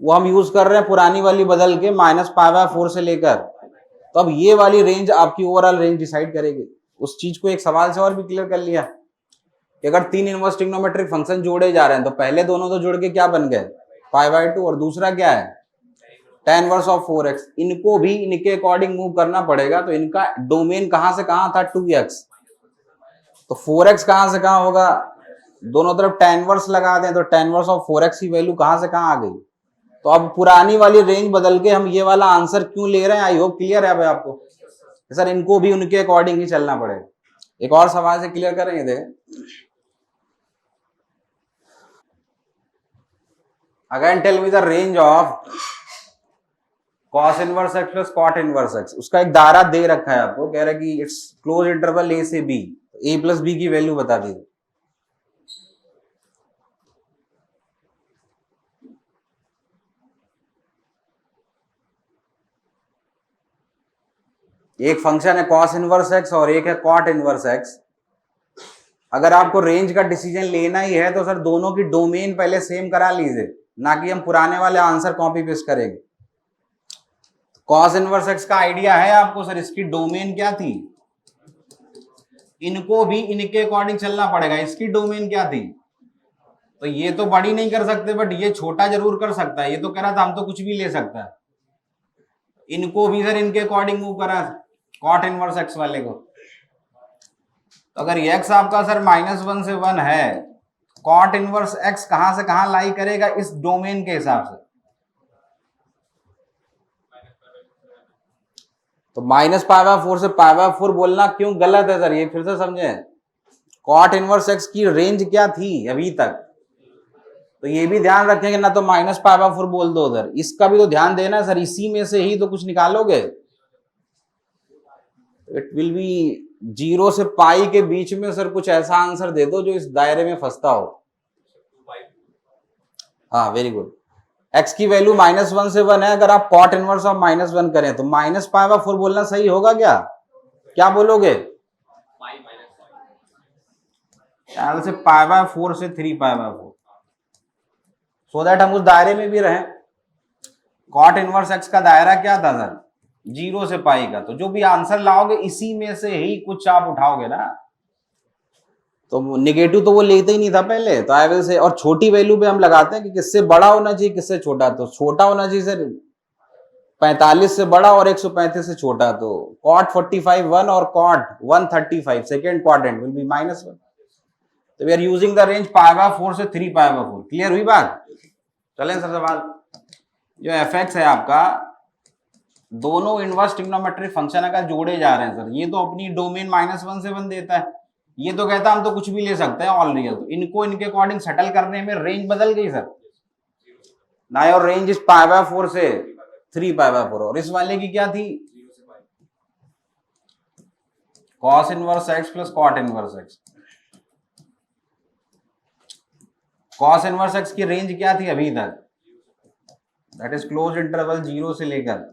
वो हम यूज कर रहे हैं पुरानी वाली बदल के -π/4 से लेकर, तो अब ये वाली रेंज आपकी ओवरऑल रेंज डिसाइड करेगी। उस चीज को एक सवाल से और भी क्लियर कर लिया कि अगर 3 इनवर्स ट्रिग्नोमेट्रिक फंक्शन जोड़े जा रहे हैं तो पहले दोनों तो जुड़ के क्या बन गए, π/2, और दूसरा क्या है, tan इनवर्स ऑफ 4x, इनको भी इनके अकॉर्डिंग मूव करना पड़ेगा। तो इनका डोमेन कहां से कहां था, 2x, तो 4x कहां से कहां होगा, दोनों तरफ tan इनवर्स लगा दें तो tan इनवर्स ऑफ 4x की वैल्यू कहां से कहां आ गई। तो अब पुरानी वाली रेंज बदल के हम ये वाला आंसर क्यों ले रहे हैं, आई होप क्लियर है अब आपको। सर इनको भी उनके अकॉर्डिंग ही चलना पड़ेगा। एक और सवाल से क्लियर करेंगे, देखें again tell me the range of cos inverse x plus cot inverse x, उसका एक दायरा दे रखा है आपको, कह रहा है कि इट्स क्लोज इंटरवल a से b, a प्लस b की वैल्यू बता दीजिए। एक फंक्शन है cos इनवर्स x और एक है cot इनवर्स x। अगर आपको रेंज का डिसीजन लेना ही है तो सर दोनों की डोमेन पहले सेम करा लीजिए, ना कि हम पुराने वाले आंसर कॉपी पेस्ट करेंगे। cos इनवर्स x का आइडिया है आपको सर, इसकी डोमेन क्या थी, इनको भी इनके अकॉर्डिंग चलना पड़ेगा। इसकी डोमेन क्या थी, तो ये तो बड़ी नहीं कर सकते बट ये छोटा जरूर कर सकता है। ये तो कह रहा था हम तो कुछ भी ले सकता है, इनको भी सर इनके अकॉर्डिंग मूव करा cot इनवर्स x वाले को। तो अगर x आपका सर -1 से 1 है, cot इनवर्स x कहां से कहां लाई करेगा इस डोमेन के हिसाब से, तो -π/4 से π/4 बोलना क्यों गलत है सर, ये फिर से समझे। cot इनवर्स x की रेंज क्या थी अभी तक, तो ये भी ध्यान रखेंगे ना, तो -π/4 बोल दो उधर, इसका भी तो ध्यान देना सर, इसी में से ही तो कुछ निकालोगे। इट विल बी 0 से पाई के बीच में सर कुछ ऐसा आंसर दे दो जो इस दायरे में फंसता हो। हाँ वेरी गुड, x की वैल्यू -1 से 1 है, अगर आप cot इनवर्स ऑफ -1 करें तो -π/4 बोलना सही होगा क्या, क्या बोलोगे? ख्याल से π/4 से 3π/4, सो दैट हम उस दायरे में भी रहें। cot इनवर्स x का दायरा क्या था सर, 0 से पाई का, तो जो भी आंसर लाओगे इसी में से ही कुछ आप उठाओगे ना, तो निगेटिव तो वो लेते ही नहीं था पहले, तो आई विल से, और छोटी वैल्यू पे हम लगाते हैं कि किससे बड़ा होना चाहिए किससे छोटा, तो छोटा होना चाहिए सर 45 से बड़ा और 135 से छोटा, तो cot 45 1 और cot 135 second quadrant will be -1, तो we are using the range π/4 से 3π/4। क्लियर हुई बात? चलें सर सवाल, जो fx है आपका, दोनों इनवर्स ट्रिग्नोमेट्रिक फंक्शन अगर जोड़े जा रहे हैं सर, ये तो अपनी डोमेन -1 से 1 देता है, ये तो कहता है हम तो कुछ भी ले सकते हैं ऑल रियल, तो इनको इनके अकॉर्डिंग सेटल करने में रेंज बदल गई सर, ना और रेंज इस π/4 से 3π/4, और इस वाले की क्या थी, cos inverse x plus cot inverse x। cos inverse x की रेंज क्या थी अभी तक, दैट इज क्लोज इंटरवल 0 से लेकर,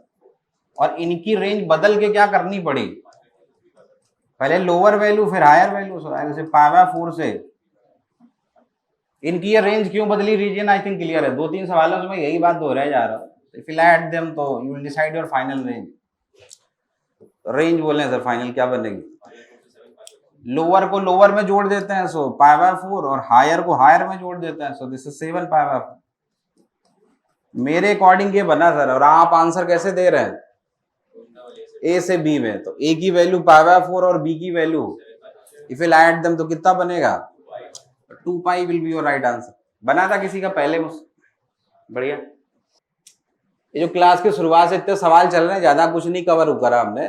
और इनकी रेंज बदल के क्या करनी पड़ी, पहले लोअर वैल्यू फिर हायर वैल्यू, जैसे π/4 से इनकी ये रेंज क्यों बदली, रीजन आई थिंक क्लियर है। 2-3 सवालों से मैं यही बात दोहराया जा रहा हूँ, इफ यू ऐड देम तो you will decide your final range. Range बोले सर फाइनल क्या बनेगी, लोअर को लोअर में जोड़ देते हैं सो π/4, और हायर को हायर में जोड़ देते हैं, सो दिस इज 7π/4। मेरे अकॉर्डिंग ये बना सर, और आप आंसर कैसे दे रहे हैं, ए से बी में, तो ए की वैल्यू π/4 और बी की value if you add them तो कितना बनेगा, 2π will be your right answer. बना था किसी का पहले मुझसे, बढ़िया। ये जो क्लास की शुरुआत से इतने सवाल चल रहे हैं, ज्यादा कुछ नहीं कवर करा हमने,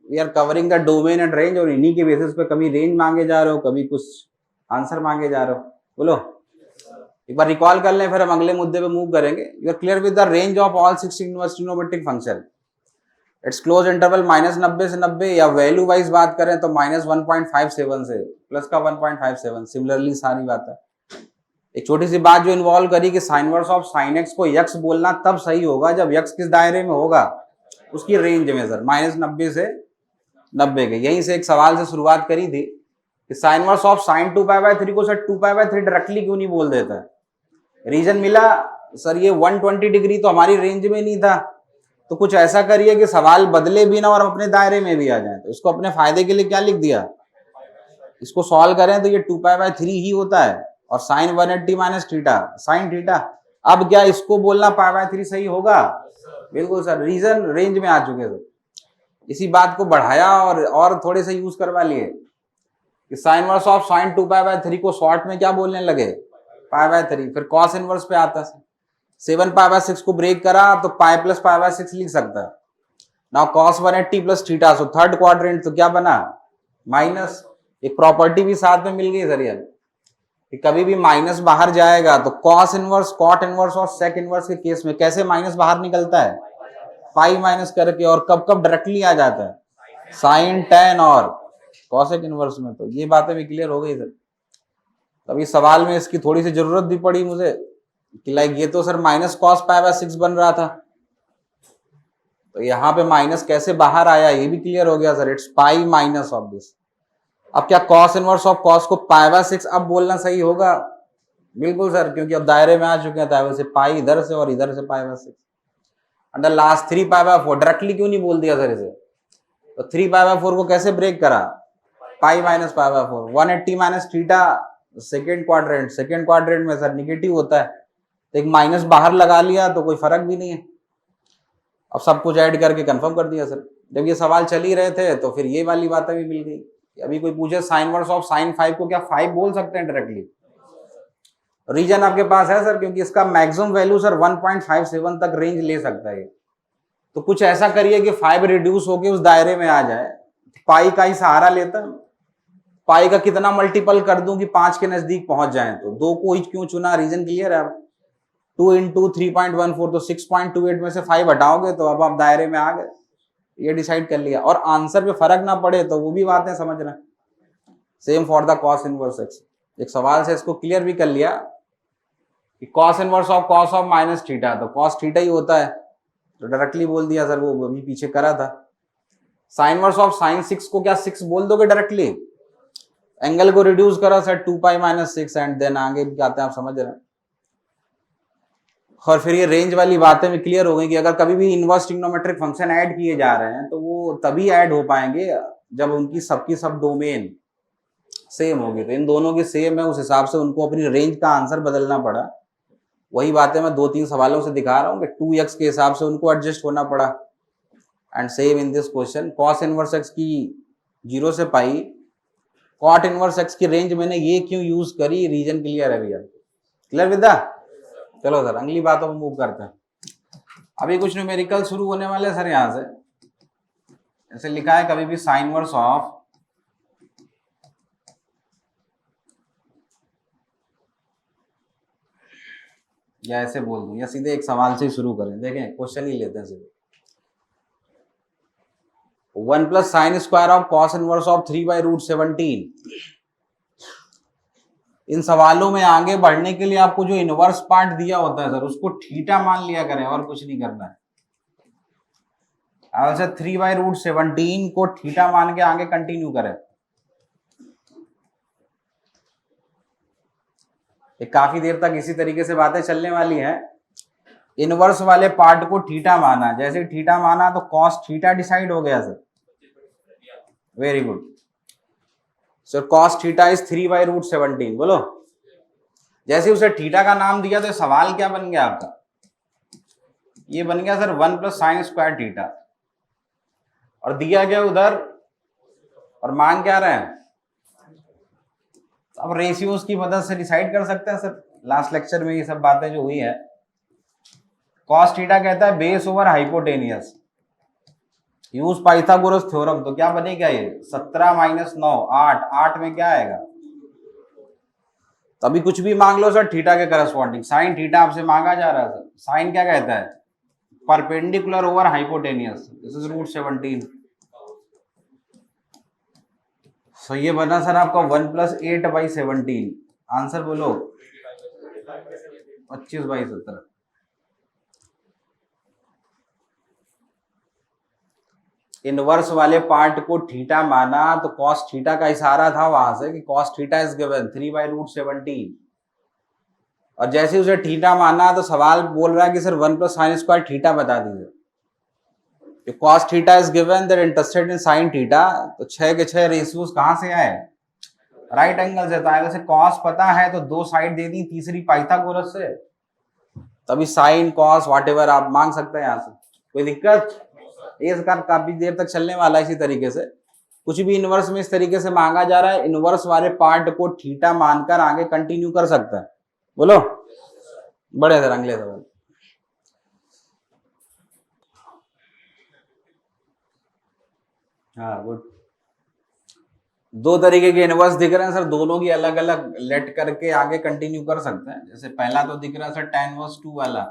we are covering the domain and range, और इन्हीं के बेसिस पे कभी रेंज मांगे जा रहे हो, कभी कुछ आंसर मांगे जा रहे हो। बोलो, एक बार रिकॉल कर लें, फिर हम अगले मुद्दे पे मूव करेंगे। You are clear with the range of all 16 inverse trigonometric function, it's close interval -90 से 90, या वैल्यू वाइज बात करें तो -1.57 से प्लस का 1.57। सिमिलरली सारी बात है। एक छोटी सी बात जो इन्वॉल्व करी कि sign inverse of sine x को यक्स बोलना तब सही होगा जब यक्स किस दायरे में होगा, उसकी रेंज में सर, -90 से 90 के। यहीं से एक सवाल से शुरुआत करी थी कि साइन इनवर्स ऑफ साइन 2π/3 को सर 2π/3 डायरेक्टली क्यों नहीं बोल देता है। रीजन मिला सर, ये 120 डिग्री तो हमारी रेंज में नहीं था, तो कुछ ऐसा करिए कि सवाल बदले भी ना और अपने दायरे में भी आ जाए। तो इसको अपने फायदे के लिए क्या लिख दिया, इसको सॉल्व करें तो ये 2π/3 ही होता है, और sine 180 minus theta sine theta. अब क्या इसको बोलना π/3 सही होगा? बिल्कुल सर, रीजन रेंज में आ चुके थे, इसी बात को बढ़ाया और थोड़े से यूज करवा लिए कि साइन इनवर्स ऑफ साइन 2π/3 को शॉर्ट में क्या बोलने लगे, π/3। फिर कॉस इनवर्स पे आता है, 7π/6 को ब्रेक करा तो पाई प्लस π/6 लिख सकता है। Now cos 180 plus theta, so third quadrant तो क्या बना, माइनस। एक प्रॉपर्टी भी साथ में मिल गई सर यार, कि कभी भी माइनस बाहर जाएगा तो कॉस इनवर्स, कॉट इनवर्स और सेक इनवर्स के केस में कैसे माइनस बाहर निकलता है, पाई माइनस करके। और कब कब डायरेक्टली आ जाता है, साइन टेन और कॉसेक इनवर्स में। तो ये बातें भी क्लियर हो गई सर। तभी सवाल में इसकी थोड़ी सी जरूरत भी पड़ी मुझे कि लाइक ये तो सर माइनस कॉस π/6 बन रहा था, तो यहाँ पे माइनस कैसे बाहर आया ये भी क्लियर हो गया sir, it's pi minus of this. अब क्या कॉस इनवर्स ऑफ कॉस को π/6 अब बोलना सही होगा? बिल्कुल सर, क्योंकि अब दायरे में आ चुके हैं, दायरे से पाई इधर से और इधर से π/6। अंडर लास्ट 3π/4 डायरेक्टली क्यों नहीं बोल दिया सर इसे, तो 3π/4 को कैसे ब्रेक करा, pi minus π/4। 180 minus theta second quadrant में सर निगेटिव होता है, तो एक माइनस बाहर लगा लिया तो कोई फर्क भी नहीं है। अब सब कुछ ऐड करके कंफर्म कर दिया सर। जब ये सवाल चल ही रहे थे तो फिर ये वाली बातें भी मिल गई। अभी कोई पूछे साइन इनवर्स ऑफ साइन 5 को क्या 5 बोल सकते हैं डायरेक्टली? रीजन आपके पास है सर, क्योंकि इसका मैक्सिमम वैल्यू सर 1.57 तक रेंज ले सकता है। तो कुछ ऐसा करिए कि 5 रिड्यूस होके उस दायरे में आ जाए, पाई का ही सहारा लेता, पाई का कितना मल्टीपल कर दूं कि 5 के नजदीक पहुंच जाए। तो 2 को ही क्यों चुना, रीजन क्लियर है? 2 इंटू 3.14 तो 6.28 में से 5 हटाओगे तो अब आप दायरे में आ गए, ये डिसाइड कर लिया। और आंसर पे फर्क ना पड़े तो वो भी बातें समझना। Same for the cos inverse x, एक सवाल से इसको क्लियर भी कर लिया कि cos inverse of cos of minus theta, तो कॉस थीटा ही होता है, तो डायरेक्टली बोल दिया सर, वो अभी पीछे करा था। साइन इनवर्स ऑफ साइन 6 को क्या 6 बोल दोगे डायरेक्टली? एंगल को रिड्यूस करा सर 2π-6 एंड देन आगे भी आते हैं, आप समझ रहे हैं। और फिर ये रेंज वाली बातें भी क्लियर हो गई कि अगर कभी भी इनवर्स ट्रिग्नोमेट्रिक फंक्शन ऐड किए जा रहे हैं तो वो तभी ऐड हो पाएंगे जब उनकी सबकी सब डोमेन सेम होगी। तो इन दोनों की सेम है, उस हिसाब से उनको अपनी रेंज का आंसर बदलना पड़ा। वही बातें मैं 2-3 सवालों से दिखा रहा हूँ कि 2x के हिसाब से उनको एडजस्ट होना पड़ा। And same in this question, cos inverse x की 0 से पाई, कॉट इनवर्स x की रेंज मैंने ये क्यों यूज करी, रीजन क्लियर है भैया? Clear with the? चलो सर अगली बातों पर मूव करते हैं। अभी कुछ न्यूमेरिकल शुरू होने वाले सर। यहां से ऐसे लिखा है कभी भी साइन इनवर्स ऑफ या ऐसे बोल दूं या सीधे एक सवाल से ही शुरू करें, देखें क्वेश्चन ही लेते हैं सीधे। 1 plus sine square of cos inverse of 3/√17। इन सवालों में आगे बढ़ने के लिए आपको जो इनवर्स पार्ट दिया होता है सर उसको थीटा मान लिया करें, और कुछ नहीं करना है। अब 3/√17 को थीटा मान के आगे कंटिन्यू करें। काफी देर तक इसी तरीके से बातें चलने वाली हैं। इनवर्स वाले पार्ट को थीटा माना, जैसे थीटा माना तो कॉस थीटा डिसाइड हो गया sir. Very good sir, cos theta is 3/√17। बोलो, जैसे उसे थीटा का नाम दिया तो सवाल क्या बन गया आपका? ये बन गया sir 1 plus sine square theta, और दिया गया उधर, और मान क्या रहे हैं? अब रेशियोज की मदद से डिसाइड कर सकते हैं सर। लास्ट लेक्चर में ये सब बातें जो हुई है, कॉस थीटा कहता है base over hypotenuse, use Pythagoras theorem, तो क्या बनेगा ये 17 माइनस 9 8, 8 में क्या आएगा? तभी कुछ भी मांग लो सर थीटा के करस्पॉन्डिंग, साइन थीटा आपसे मांगा जा रहा है सर। साइन क्या कहता है? Perpendicular over hypotenuse, this is √17। सो ये बना सर आपका 1+8/17। आंसर बोलो। 25/17। इनवर्स वाले पार्ट को थीटा माना तो कॉस थीटा का इशारा था वहां से कि कॉस थीटा इज गिवन 3/√17। और जैसे ही उसे थीटा माना तो सवाल बोल रहा है कि सर 1+sin² थीटा बता दीजिए। Cos theta is given, that interested in sine theta. तो 6 के 6 रेशियोज कहां से आए? राइट एंगल से। तो वैसे कॉस पता है तो दो साइड दे दी, तीसरी पाइथागोरस से, तभी साइन कॉस व्हाटएवर आप मांग सकते हैं यहां से। कोई दिक्कत? ये इसका काफी देर तक चलने वाला है इसी तरीके से। कुछ भी इनवर्स में इस तरीके से मांगा जा रहा है, इनवर्स वाले पार्ट को थीटा मानकर आगे कंटिन्यू कर सकता है। बोलो। बड़े सर अगले सवाल। हाँ गुड। दो तरीके के इनवर्स दिख रहे हैं सर, दोनों की अलग अलग लेट करके आगे कंटिन्यू कर सकते हैं। जैसे पहला तो दिख रहा है सर tan इनवर्स 2 वाला।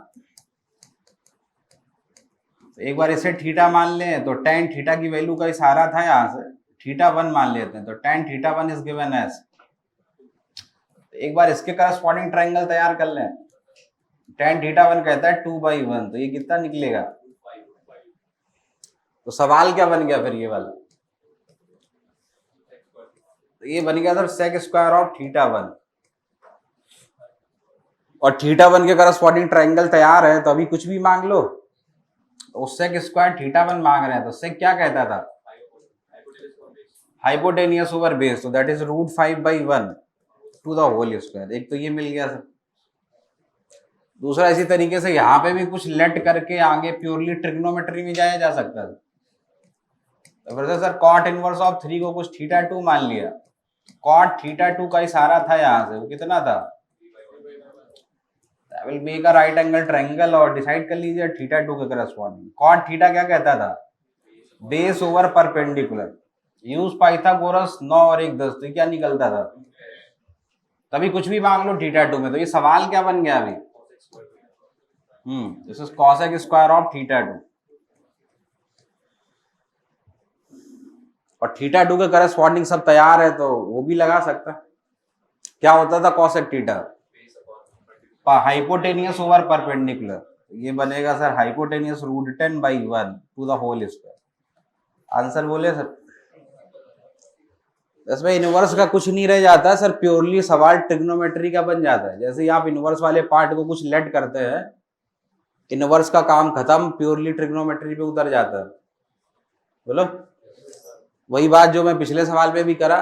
तो एक बार इसे थीटा मान लें तो tan थीटा की वैल्यू का इशारा था यहाँ से, θ1 मान लेते हैं। तो tan θ1 इज गिवन एज, एक बार इसके करस्पॉन्डिंग ट्रायंगल तैयार कर लें। tan θ1 कहता है 2/1, तो ये कितना निकलेगा? तो सवाल क्या बन गया फिर ये वाला? तो ये बन गया सर sec² ऑफ θ1। और θ1 के करस्पॉन्डिंग ट्रायंगल तैयार है तो अभी कुछ भी मांग लो। तो sec² θ1 मांग रहे हैं, तो sec क्या कहता था? हाइपोटेनियस ओवर बेस, तो that is √5/1 to the whole square. एक तो ये मिल गया सर। दूसरा इसी तरीके से यहाँ पे भी कुछ लेट करके आगे प्योरली ट्रिग्नोमेट्री में जाया जा सकता है। तो फिर सर cot इनवर्स ऑफ 3 को कुछ θ2 मान लिया। cot θ2 का इशारा था यहाँ से, वो कितना था? Will make a right angle triangle, और डिसाइड कर लीजिए θ2 के करस्पॉन्डिंग। cot θ क्या कहता था? Base over perpendicular. Use Pythagoras 9 और 1 10, तो क्या निकलता था? तभी कुछ भी मांग लो θ2 में। तो ये सवाल क्या बन गया अभी? This is cosec² of θ2। और θ2 के करस्पॉन्डिंग सब तैयार है तो वो भी लगा सकता है। क्या होता था cosec θ? Hypotenuse over perpendicular. ये बनेगा sir hypotenuse √10/1 to the whole square. Answer बोले सर। इसमें इनवर्स का कुछ नहीं रह जाता है सर, प्योरली सवाल ट्रिग्नोमेट्री का बन जाता है। जैसे ही आप इनवर्स वाले पार्ट को कुछ लेट करते हैं, इनवर्स का काम खत्म, प्योरली ट्रिग्नोमेट्री पे उतर जाता है। बोलो। वही बात जो मैं पिछले सवाल पे भी करा,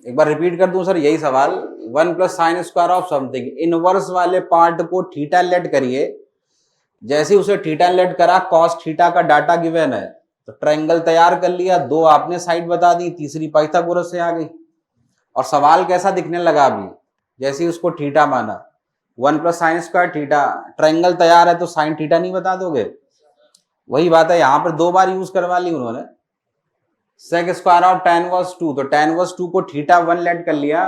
एक बार रिपीट कर दूं सर यही सवाल। 1+sin² ऑफ समथिंग, इनवर्स वाले पार्ट को थीटा लेट करिए। जैसे उसे थीटा लेट करा, cos थीटा का डाटा गिवन है, तो ट्रायंगल तैयार कर लिया। दो आपने साइड बता दी, तीसरी पाइथागोरस से आ गई। और सवाल कैसा दिखने लगा अभी? जैसे ही उसको थीटा माना, 1+sin² थीटा, ट्रायंगल तैयार है तो साइन थीटा नहीं बता दोगे? वही बात है, यहां पर दो बार यूज करवा ली उन्होंने। sec² ऑफ tan इनवर्स 2, तो tan इनवर्स 2 को θ1 लेट कर लिया,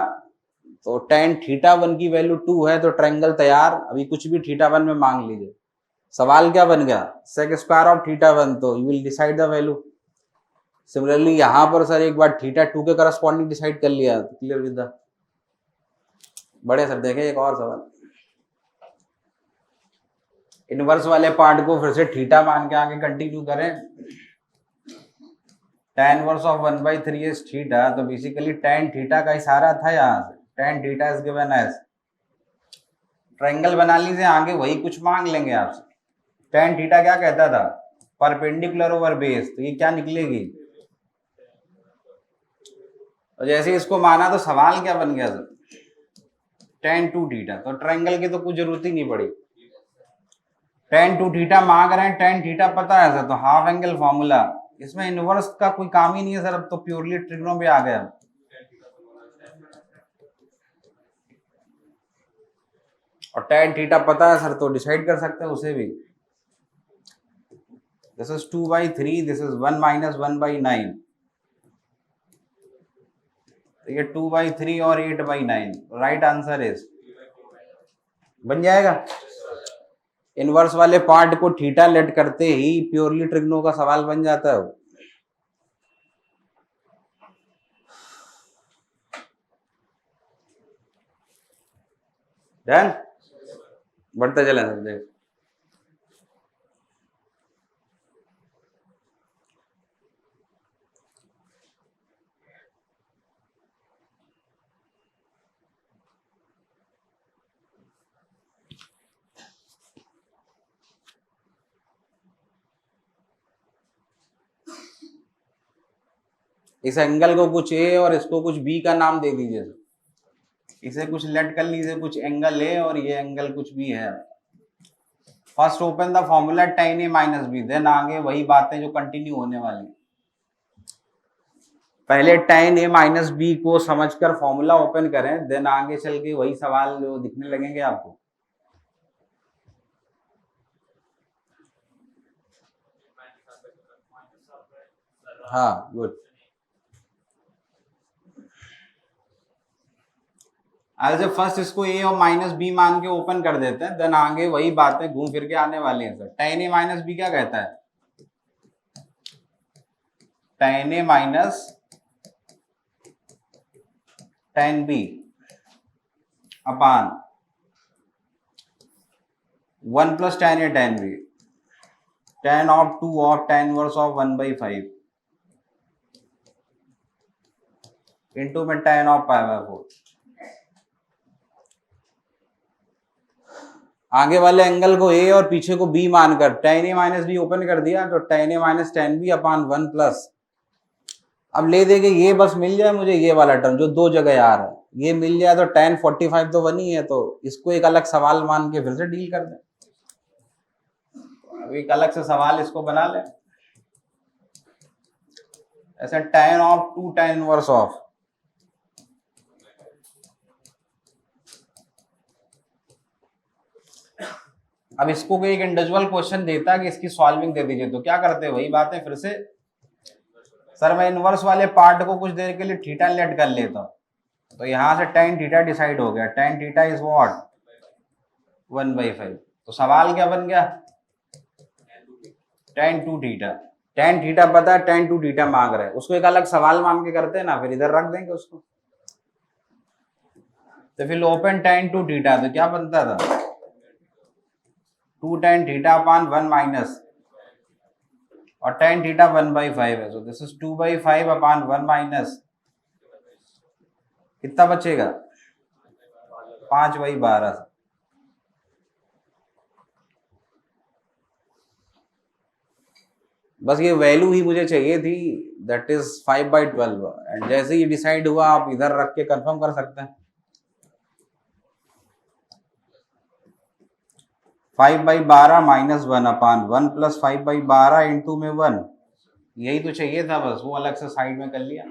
तो tan θ1 की वैल्यू 2 है, तो ट्रायंगल तैयार। अभी कुछ भी θ1 में मांग लीजिए। सवाल क्या बन गया? sec² ऑफ θ1, तो you will decide the value. Similarly यहां पर सर एक बार θ2 के करस्पॉन्डिंग डिसाइड कर लिया, क्लियर विद द। बड़े सर देखें एक और सवाल। इनवर्स वाले पार्ट को फिर से थीटा मान के आगे कंटिन्यू करें। tan inverse of 1/3 is theta, तो बेसिकली tan थीटा का इशारा था यहाँ से। tan theta is given as, triangle बना लीजिए, आगे वही कुछ मांग लेंगे आपसे। tan थीटा क्या कहता था? परपेंडिकुलर ओवर बेस, तो ये क्या निकलेगी? और जैसे इसको माना तो सवाल क्या बन गया सर? tan 2 थीटा, तो ट्रायंगल की तो कुछ जरूरत ही नहीं पड़ी। tan 2 थीटा मांग रहे हैं, tan थीटा पता है सर, तो हाफ एंगल फॉर्मूला। इसमें इनवर्स का कोई काम ही नहीं है सर, अब तो प्योरली ट्रिग्नो पे आ गया। और tan थीटा पता है सर, तो डिसाइड कर सकते हैं उसे भी। दिस इज 2/3, दिस इज 1 - 1/9, तो ये 2/3 और 8/9, राइट आंसर इज, बन जाएगा। इनवर्स वाले पार्ट को थीटा लेट करते ही प्योरली ट्रिग्नो का सवाल बन जाता है। डन, बढ़ते चले सब्जेक्ट। इस एंगल को कुछ ए और इसको कुछ बी का नाम दे दीजिए, इसे कुछ लेट कर लीजिए, कुछ एंगल ए और ये एंगल कुछ बी है। First open the formula tan a - b, then आगे वही बातें जो कंटिन्यू होने वाली। पहले tan a - b को समझकर फॉर्मूला ओपन करें, देन आगे चल के वही सवाल जो दिखने लगेंगे आपको। हाँ गुड। ऐसे फर्स्ट इसको ए और -b मान के ओपन कर देते हैं, देन आगे वही बातें घूम फिर के आने वाली हैं सर। tan a - b क्या कहता है? tan a - tan b upon 1 + tan a tan b, tan of 2 of tan inverse of 1/5 into में tan of π/4। आगे वाले एंगल को ए और पीछे को बी मानकर tan a - b ओपन कर दिया, तो tan a - tan b upon 1 plus, अब ले देंगे ये, बस मिल जाए मुझे ये वाला टर्म जो दो जगह आ रहा है, ये मिल जाए तो tan 45 तो बनी है, तो इसको एक अलग सवाल मान के फिर से डील कर दें। अब एक अलग से सवाल इसको बना लें, ऐसा tan of 2 tan inverse of, अब इसको कोई एक इंडिविजुअल क्वेश्चन देता है कि इसकी सॉल्विंग दे दीजिए, तो क्या करते हैं वही बातें फिर से। सर मैं इनवर्स वाले पार्ट को कुछ देर के लिए थीटा लेट कर लेता हूँ, तो यहां से tan थीटा डिसाइड हो गया, tan थीटा इज व्हाट 1/5, तो सवाल क्या बन गया? tan 2 theta. tan थीटा पता है, tan 2 थीटा मांग रहे हैं, उसको एक अलग सवाल मान के करते हैं ना, फिर इधर रख देंगे उसको। तो फिर ओपन tan 2 थीटा, तो क्या बनता था 2 tan थीटा अपान 1 माइनस, और tan थीटा 1/5 है, सो दिस इज 2/5 अपान 1 माइनस, कितना बचेगा 5/12। बस ये वैल्यू ही मुझे चाहिए थी, दैट इज 5/12, एंड जैसे ही डिसाइड हुआ आप इधर रख के कंफर्म कर सकते हैं। 5/12 माइनस 1 अपान 1 प्लस 5/12 इंटू में 1, यही तो चाहिए था, बस वो अलग से साइड में कर लिया।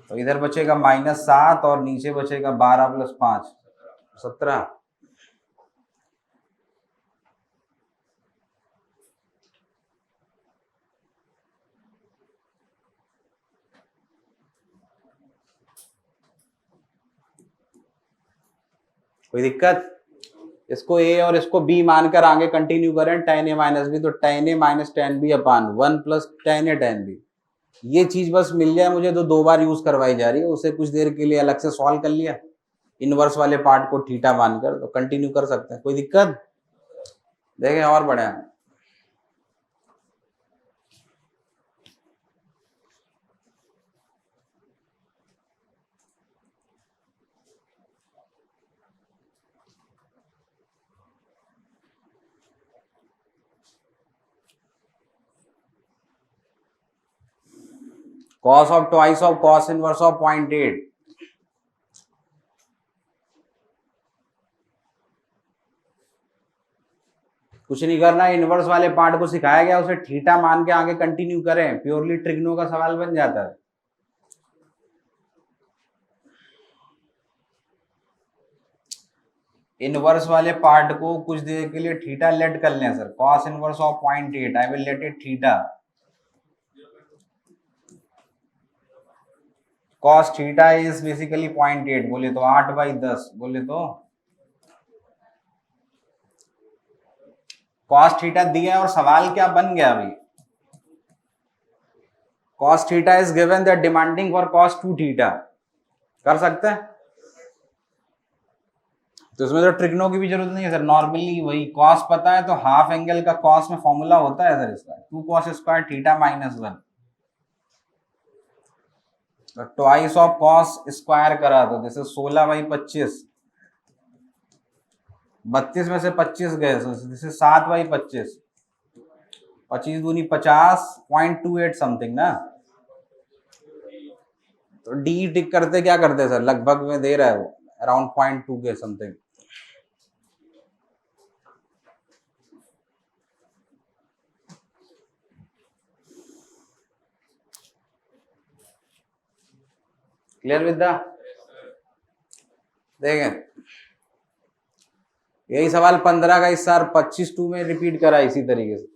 तो इधर बचेगा -7 और नीचे बचेगा 12 + 5 17। कोई दिक्कत? इसको ए और इसको बी मानकर आगे कंटिन्यू करें, tan a - b, तो tan a - tan b upon 1 plus tan a tan b, ये चीज बस मिल जाए मुझे, तो दो बार यूज करवाई जा रही है, उसे कुछ देर के लिए अलग से सॉल्व कर लिया इनवर्स वाले पार्ट को थीटा मानकर, तो कंटिन्यू कर सकते हैं। कोई दिक्कत? देखें और बढ़े। cos of twice of cos inverse of 0.8, कुछ नहीं करना, इनवर्स वाले पार्ट को सिखाया गया, उसे थीटा मान के आगे कंटिन्यू करें, प्योरली ट्रिग्नो का सवाल बन जाता है। इनवर्स वाले पार्ट को कुछ देर के लिए थीटा लेट कर लें sir, cos inverse of 0.8, I will let it theta, cos theta is basically 0.8, बोले तो 8/10, बोले तो कॉस थीटा दिया और सवाल क्या बन गया अभी, cos theta is given, that demanding for cos 2 theta, कर सकते हैं। तो इसमें तो ट्रिग्नो की भी जरूरत नहीं है सर, नॉर्मली वही कॉस पता है तो हाफ एंगल का कॉस में फॉर्मूला होता है सर इसका, 2 cos square theta -1, twice of cos square करा तो जैसे 16/25, 32 में से 25 गए जैसे 7/25, 25 दूनी 50, 0.28 समथिंग ना। तो डी टिक करते क्या करते सर, लगभग में दे रहा है वो अराउंड 0.2 के समथिंग। क्लियर विद द, देखें यही सवाल 15 का इस साल 25/2 में रिपीट करा इसी तरीके से,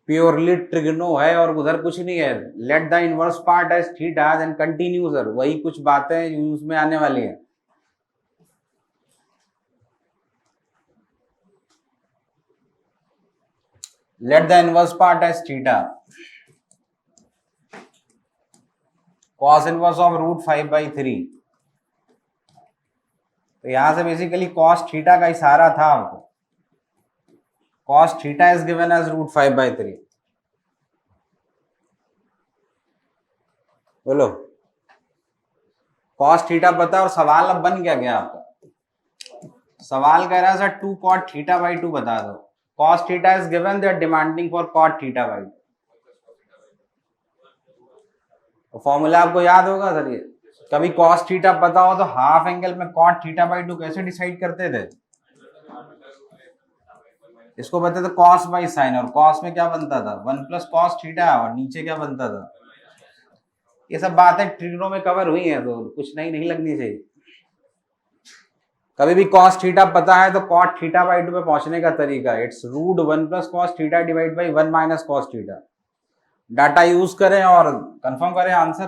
प्योरली ट्रिग्नो है और उधर कुछ नहीं है, let the inverse part as theta then continue sir, वही कुछ बातें यूज में आने वाली है। Let the inverse part as theta, cos inverse of √5/3, तो यहां से बेसिकली कॉस थीटा का इशारा था आपको, cos theta is given as √5/3, बोलो कॉस थीटा पता और सवाल अब बन क्या आपका, सवाल कह रहा है सर 2 cot θ/2 बता दो, cos theta is given, they are demanding for cot θ/2, formula आपको याद होगा सर, ये कभी cos थीटा पता हो तो हाफ एंगल में cot θ/2 कैसे डिसाइड करते थे, इसको बताते थे cos बाई साइन, और cos में क्या बनता था 1 + cos थीटा, और नीचे क्या बनता था, ये सब बातें ट्रिग्नो में कवर हुई हैं तो कुछ नहीं लगनी चाहिए। कभी भी cos थीटा पता है तो cot θ/2 पे पहुंचने का तरीका, it's √1 + cos theta divide by 1 - cos theta, data use करें और कंफर्म करें आंसर,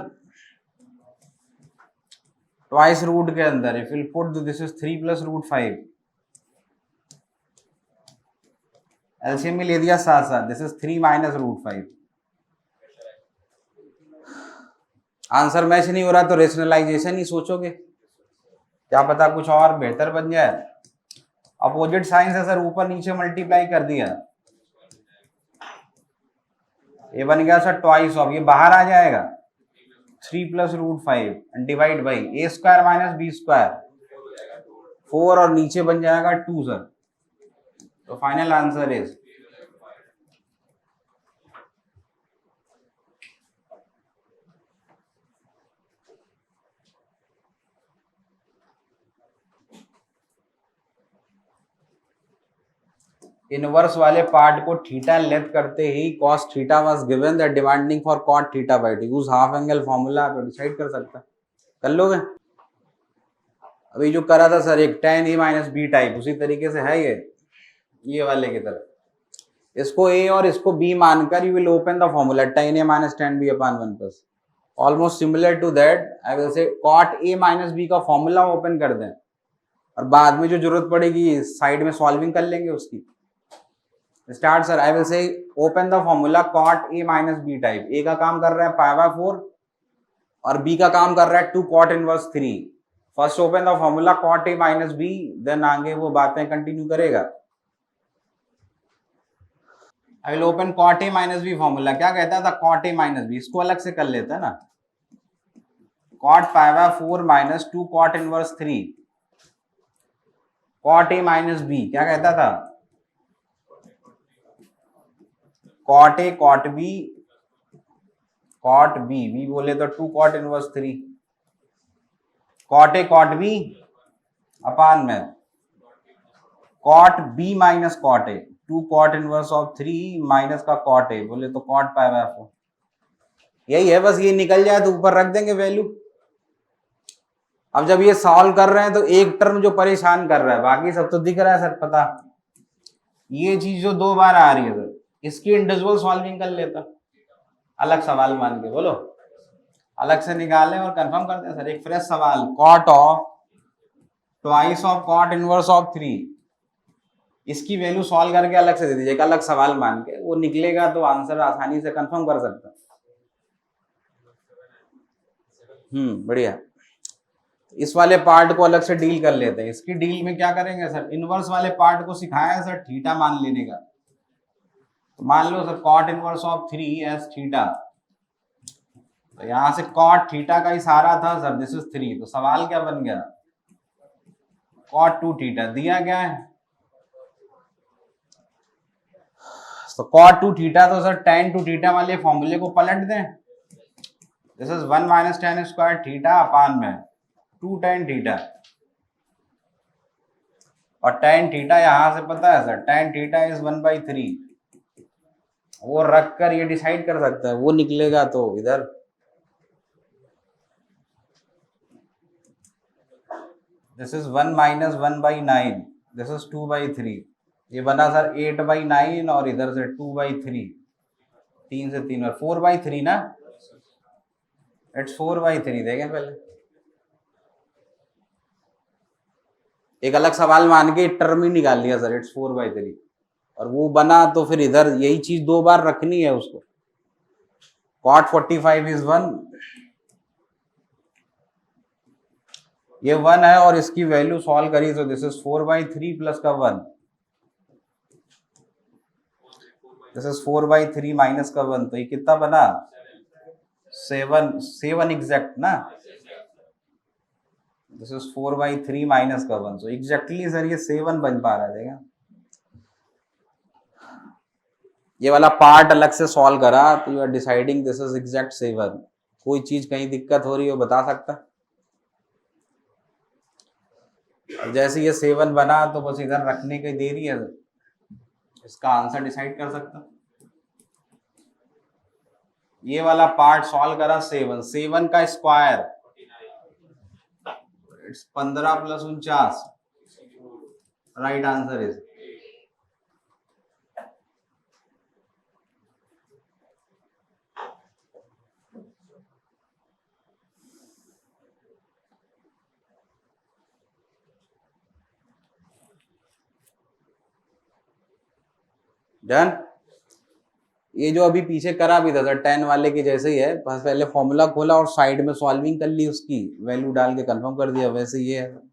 ट्वाइस रूट के अंदर if will put this is 3 + √5, LCM में ले दिया साथ साथ, दिस इज 3 - √5, आंसर मैच नहीं हो रहा तो रेशनलाइजेशन ही सोचोगे, क्या पता कुछ और बेहतर बन जाए, अपोजिट साइन से सर ऊपर नीचे मल्टीप्लाई कर दिया, ये बन गया सर ट्वाइस ऑफ, ये बाहर आ जाएगा 3 + √5 डिवाइड बाई a² - b², 4 और नीचे बन जाएगा 2 सर, तो फाइनल आंसर इज इनवर्स वाले पार्ट को थीटा लेट करते ही cos theta was given, that demanding for cot θ/2, use half angle formula तो डिसाइड कर सकता है, कर लोगे। अभी जो करा था सर एक tan a - b टाइप, उसी तरीके से है ये वाले की तरह, इसको a और इसको b मानकर you will open the formula tan a - tan b / 1+, almost similar to that I will say cot a - b का फॉर्मूला ओपन कर दें और बाद में जो जरूरत पड़ेगी साइड में सॉल्विंग कर लेंगे उसकी। स्टार्ट सर, आई विल से open the formula cot a - b type, a का काम कर रहा है π/4 और b का काम कर रहा है 2 cot inverse 3, first open the formula cot a - b, then आगे वो बातें कंटिन्यू करेगा। I will open cot a - b formula, क्या कहता था cot a - b, इसको अलग से कर लेते हैं ना, cot π/4 - 2 cot inverse 3, cot a - b क्या कहता था cot a cot b cot b, b बोले तो 2 cot inverse 3, cot a cot b अपान में cot b - cot a, 2 cot inverse of 3 minus का cot a, बोले तो cot π/4, यही है बस, ये निकल जाए तो ऊपर रख देंगे वैल्यू, अब जब ये सॉल्व कर रहे हैं तो एक टर्म जो परेशान कर रहा है, बाकी सब तो दिख रहा है सर पता। ये चीज जो 2 बार आ रही है सर, इसकी इंडिविजुअल सॉल्विंग कर लेता, अलग सवाल मान के बोलो, अलग से निकालें और कंफर्म करते हैं सर। एक फ्रेश सवाल, cot of twice of cot inverse of 3, इसकी वैल्यू सॉल्व करके अलग से दे दीजिए, एक अलग सवाल मान के, वो निकलेगा तो आंसर आसानी से कंफर्म कर सकता है। बढ़िया। इस वाले पार्ट को अलग से डील कर लेते हैं। इसकी डील में क्या करेंगे सर, इनवर्स वाले पार्ट को सिखाया है सर थीटा मान लेने का। तो मान लो sir cot inverse of 3 as theta, तो यहां से कॉट थीटा का इशारा था सर, दिस इज 3, तो सवाल क्या बन गया, कॉट 2 थीटा दिया गया है, तो कॉट 2 थीटा, तो सर tan 2 थीटा वाले फॉर्मूले को पलट दें, this is 1 minus tan square theta upon में 2 tan थीटा, और tan थीटा यहां से पता है सर, tan थीटा इज 1/3, वो रख कर ये डिसाइड कर सकता है, वो निकलेगा तो इधर this is 1 minus 1/9, this is 2/3, ये बना सर 8/9 और इधर से 2/3, 3 से 3 और 4/3 ना, इट्स 4/3, देखें पहले एक अलग सवाल मान के टर्म ही निकाल लिया सर, इट्स 4/3, और वो बना तो फिर इधर यही चीज 2 बार रखनी है उसको, cot 45 इज 1, ये 1 है और इसकी वैल्यू सॉल्व करी तो दिस इज 4/3 प्लस का 1, दिस इज 4/3 माइनस का 1, तो ये कितना बना 7 एग्जैक्ट ना, दिस इज 4/3 माइनस का 1, तो एग्जैक्टली सर ये 7 बन पा रहा है, देखा। ये वाला पार्ट अलग से सॉल्व करा तो you are deciding this is exact 7, कोई चीज कहीं दिक्कत हो रही हो बता सकता, जैसे ये 7 बना तो बस इधर रखने की देरी है, इसका आंसर डिसाइड कर सकता। ये वाला पार्ट सॉल्व करा 7 का square its 15 plus 49, right answer is done. ये जो अभी पीछे करा भी था सर 10 वाले के जैसे ही है, बस पहले फॉर्मूला खोला और साइड में सॉल्विंग कर ली, उसकी वैल्यू डाल के कंफर्म कर दिया, वैसे ये है।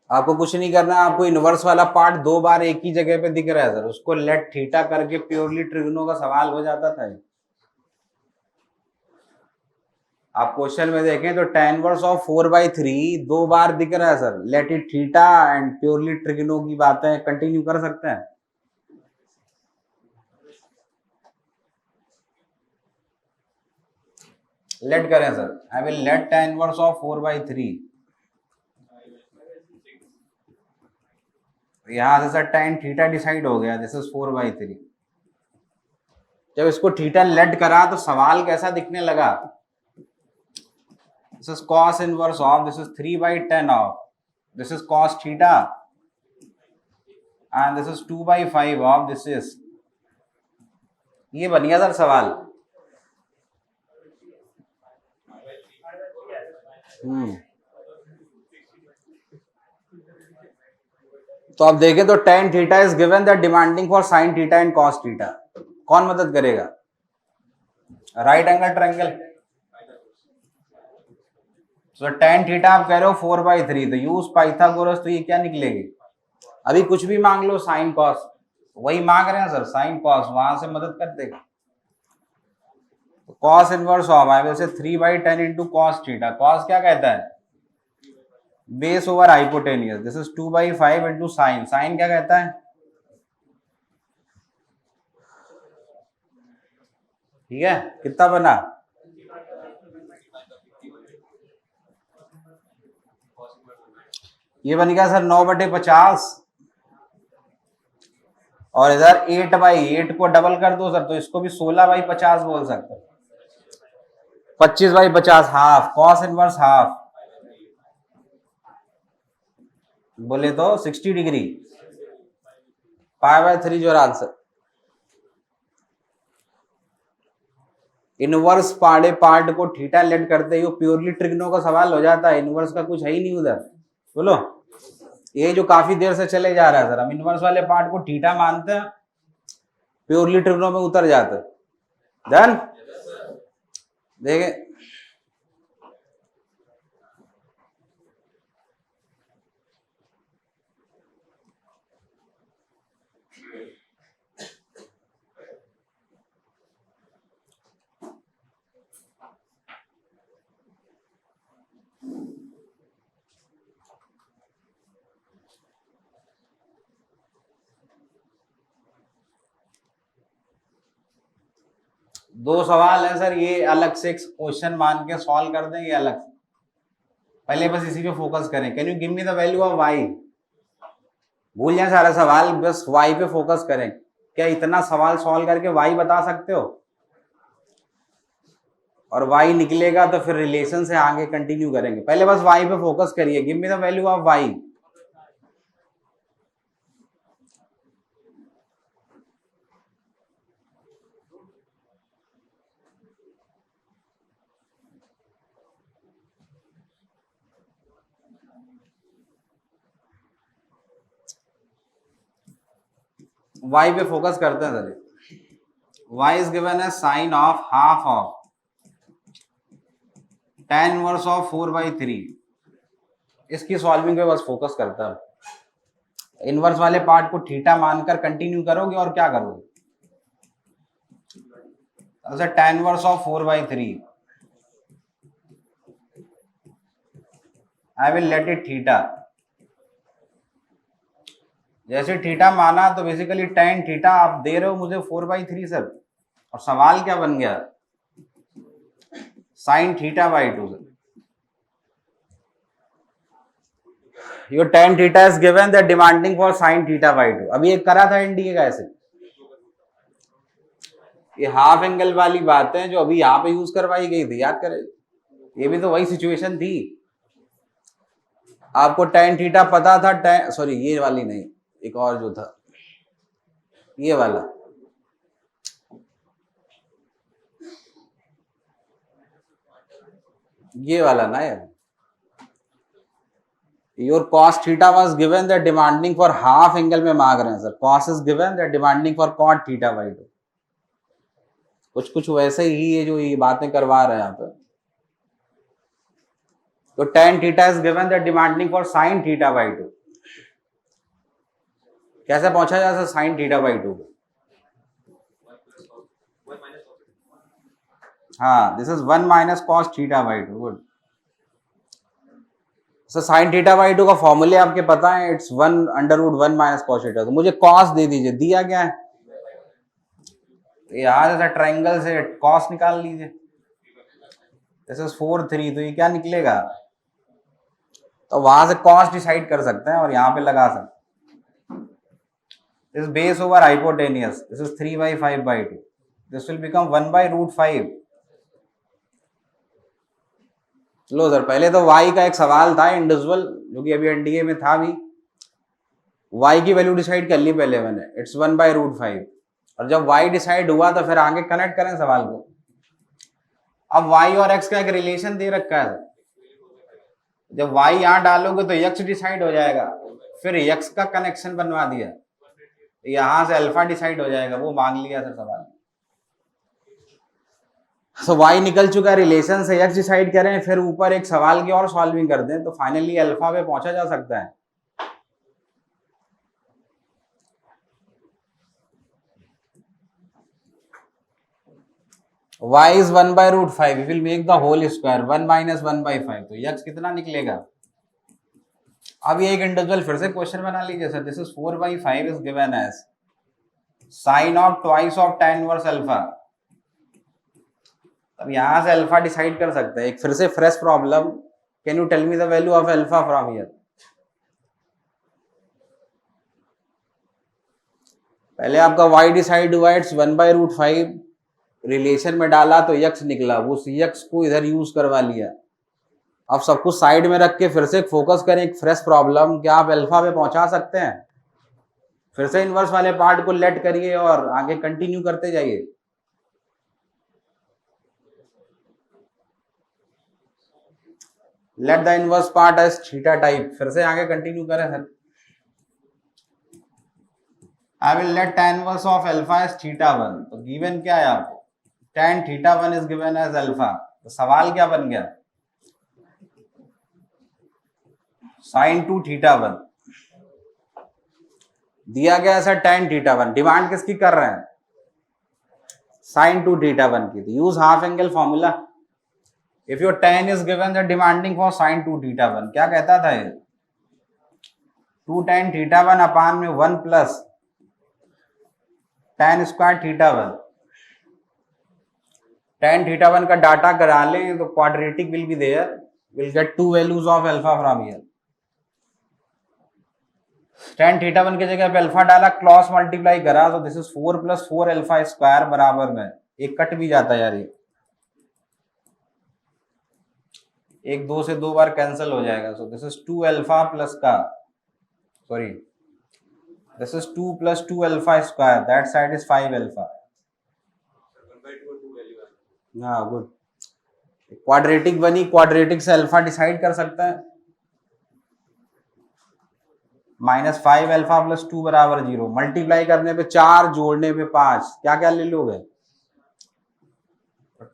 आपको कुछ नहीं करना, आपको इनवर्स वाला पार्ट 2 बार एक ही जगह पे दिख रहा है सर, उसको लेट थीटा करके प्योरली ट्रिग्नो का सवाल हो जाता था। आप क्वेश्चन में देखें तो tan इनवर्स ऑफ 4/3 2 बार दिख रहा है sir, let it theta and purely trigno की बातें कंटिन्यू कर सकते हैं। लेट करें sir, I will let tan inverse of 4/3, यहां से सर tan थीटा डिसाइड हो गया, दिस इज 4/3। जब इसको थीटा लेट करा तो सवाल कैसा दिखने लगा, this is cos inverse of, this is 3/10 of, this is cos theta and this is 2/5 of, this is, ये बन गया सर सवाल। तो आप देखें तो tan theta is given that demanding for sin theta and cos theta, कौन मदद करेगा, राइट एंगल ट्रायंगल। तो tan थीटा आप कह रहे हो 4/3, तो यूज पाइथागोरस, तो ये क्या निकलेगी, अभी कुछ भी मांग लो sin cos, वही मांग रहे हैं सर sin cos, वहां से मदद कर देगा। कॉस इनवर्स ऑफ आएगा जैसे 3/10 इंटू कॉस थीटा। कॉस क्या कहता है? Base over hypotenuse. This is 2/5 into sine. Sine क्या कहता है? ठीक है, कितना बना? ये बन गया सर 9/50 और इधर 8/8 को डबल कर दो सर तो इसको भी 16/50 बोल सकते हो। 25/50 हाफ। कॉस इनवर्स हाफ बोले तो 60 डिग्री। π/3 जो आंसर। इनवर्स पार्ट को थीटा लेट करते ही प्योरली ट्रिग्नो का सवाल हो जाता है। इनवर्स का कुछ है ही नहीं उधर। बोलो, ये जो काफी देर से चले जा रहा है सर, हम इनवर्स वाले पार्ट को थीटा मानते हैं, प्योरली ट्रिग्नो में उतर जाते। डन। देखे, दो सवाल है सर, ये अलग से क्वेश्चन मान के सॉल्व कर दें, ये अलग। पहले बस इसी पे फोकस करें। Can you give me the value of y? भूल जाए सारा सवाल, बस वाई पे फोकस करें। क्या इतना सवाल सॉल्व करके वाई बता सकते हो? और वाई निकलेगा तो फिर रिलेशन से आगे कंटिन्यू करेंगे। पहले बस वाई पे फोकस करिए। Give me the value of y. Y पे फोकस करते हैं सर। वाई इज गिवन है sine of half of tan inverse of 4/3। इसकी सॉल्विंग पे बस फोकस करता है। इनवर्स वाले पार्ट को थीटा मानकर कंटिन्यू करोगे और क्या करोगे? अच्छा, tan inverse of 4/3 I will let it theta. जैसे थीटा माना तो बेसिकली tan थीटा आप दे रहे हो मुझे 4/3 सर, और सवाल क्या बन गया? sin θ/2 sir. Your tan theta is given, that demanding for sin θ/2। अभी एक करा था एनडीए का ऐसे। ये हाफ एंगल वाली बात है जो अभी यहाँ पे यूज करवाई गई थी, याद करें। ये भी तो वही सिचुएशन थी। आपको tan थीटा पता था, tan सॉरी ये वाली नहीं, एक और जो था ये वाला, ये वाला ना यार। Your cos theta was given, that demanding for half angle में मांग रहे हैं sir. cos is given, that demanding for cot θ/2। कुछ कुछ वैसे ही ये जो ये बातें करवा रहे हैं यहाँ पे। तो tan theta is given, that demanding for sin θ/2। कैसे पहुंचा जा सकता sin θ/2? हाँ, this is 1 minus cos θ/2। Good. Sir sin θ/2 का फॉर्मूले आपके पता है, इट्स 1/√1 माइनस cos θ। तो मुझे cos दे दीजिए, दिया क्या है? यहाँ जैसा ट्राइंगल से cos निकाल लीजिए। दिस इज 4/3, तो ये क्या निकलेगा? तो वहां से cos डिसाइड कर सकते हैं और यहाँ पे लगा सकते हैं। This base over hypotenuse, this is 3/5/2। This will become 1/√5। Low sir, पहले तो y का एक सवाल था इंडिविजुअल, जो कि अभी एनडीए में था भी। y की वैल्यू डिसाइड कर ली पहले मैंने, इट्स 1/√5। और जब y डिसाइड हुआ तो फिर आगे कनेक्ट करें सवाल को। अब y और x का एक रिलेशन दे रखा है। जब y यहां डालोगे तो x डिसाइड हो जाएगा, फिर x का कनेक्शन बनवा दिया, यहां से अल्फा डिसाइड हो जाएगा, वो मांग लिया सर सवाल। तो y निकल चुका है रिलेशन से, x डिसाइड करें, फिर ऊपर एक सवाल की और सॉल्विंग कर दें तो फाइनली अल्फा पे पहुंचा जा सकता है। y is 1/√5, we will make the whole square 1 minus 1/5, तो x कितना निकलेगा। अब ये एक इंडिविजुअल फिर से क्वेश्चन बना लीजिए sir, this is 4/5 is given as sine of twice of tan inverse alpha. अब यहां से अल्फा डिसाइड कर सकते हैं, एक फिर से fresh problem, can you tell me the value of alpha from here. पहले आपका y डिसाइड हुआ, इट्स 1/√5, रिलेशन में डाला तो x निकला, उस x को इधर यूज करवा लिया। अब सब कुछ साइड में रख के फिर से फोकस करें एक फ्रेश प्रॉब्लम, क्या आप अल्फा पे पहुंचा सकते हैं। फिर से इनवर्स वाले पार्ट को लेट करिए और आगे कंटिन्यू करते जाइए। Let the inverse part as theta type, फिर से आगे कंटिन्यू करें sir. I will let tan inverse of alpha as θ1, तो गिवन क्या है आपको, tan θ1 is given as alpha, तो सवाल क्या बन गया, sin 2 θ1 दिया गया सर, tan θ1 डिमांड किसकी कर रहे हैं, sin 2 θ1 की, तो use half angle formula. If your tan is given the demanding for sin 2 θ1, क्या कहता था ये, 2 tan θ1 अपान में 1 प्लस tan स्क्वायर θ1। tan θ1 का डाटा करा लें तो quadratic will be there, will get two values of alpha from here. tan θ1 की जगह पे अल्फा डाला, क्रॉस मल्टीप्लाई करा, तो दिस इज 4 + 4 अल्फा स्क्वायर बराबर में, एक कट भी जाता है यार, ये एक 2 से 2 बार कैंसिल हो जाएगा, so this is 2 alpha plus का, sorry this is 2 + 2 alpha square, that side is 5 alpha. हाँ गुड, क्वाड्रेटिक बनी, क्वाड्रेटिक से अल्फा डिसाइड कर सकता है, -5 अल्फा + 2 बराबर 0, मल्टीप्लाई करने पे 4, जोड़ने पे 5, क्या क्या ले लोगे,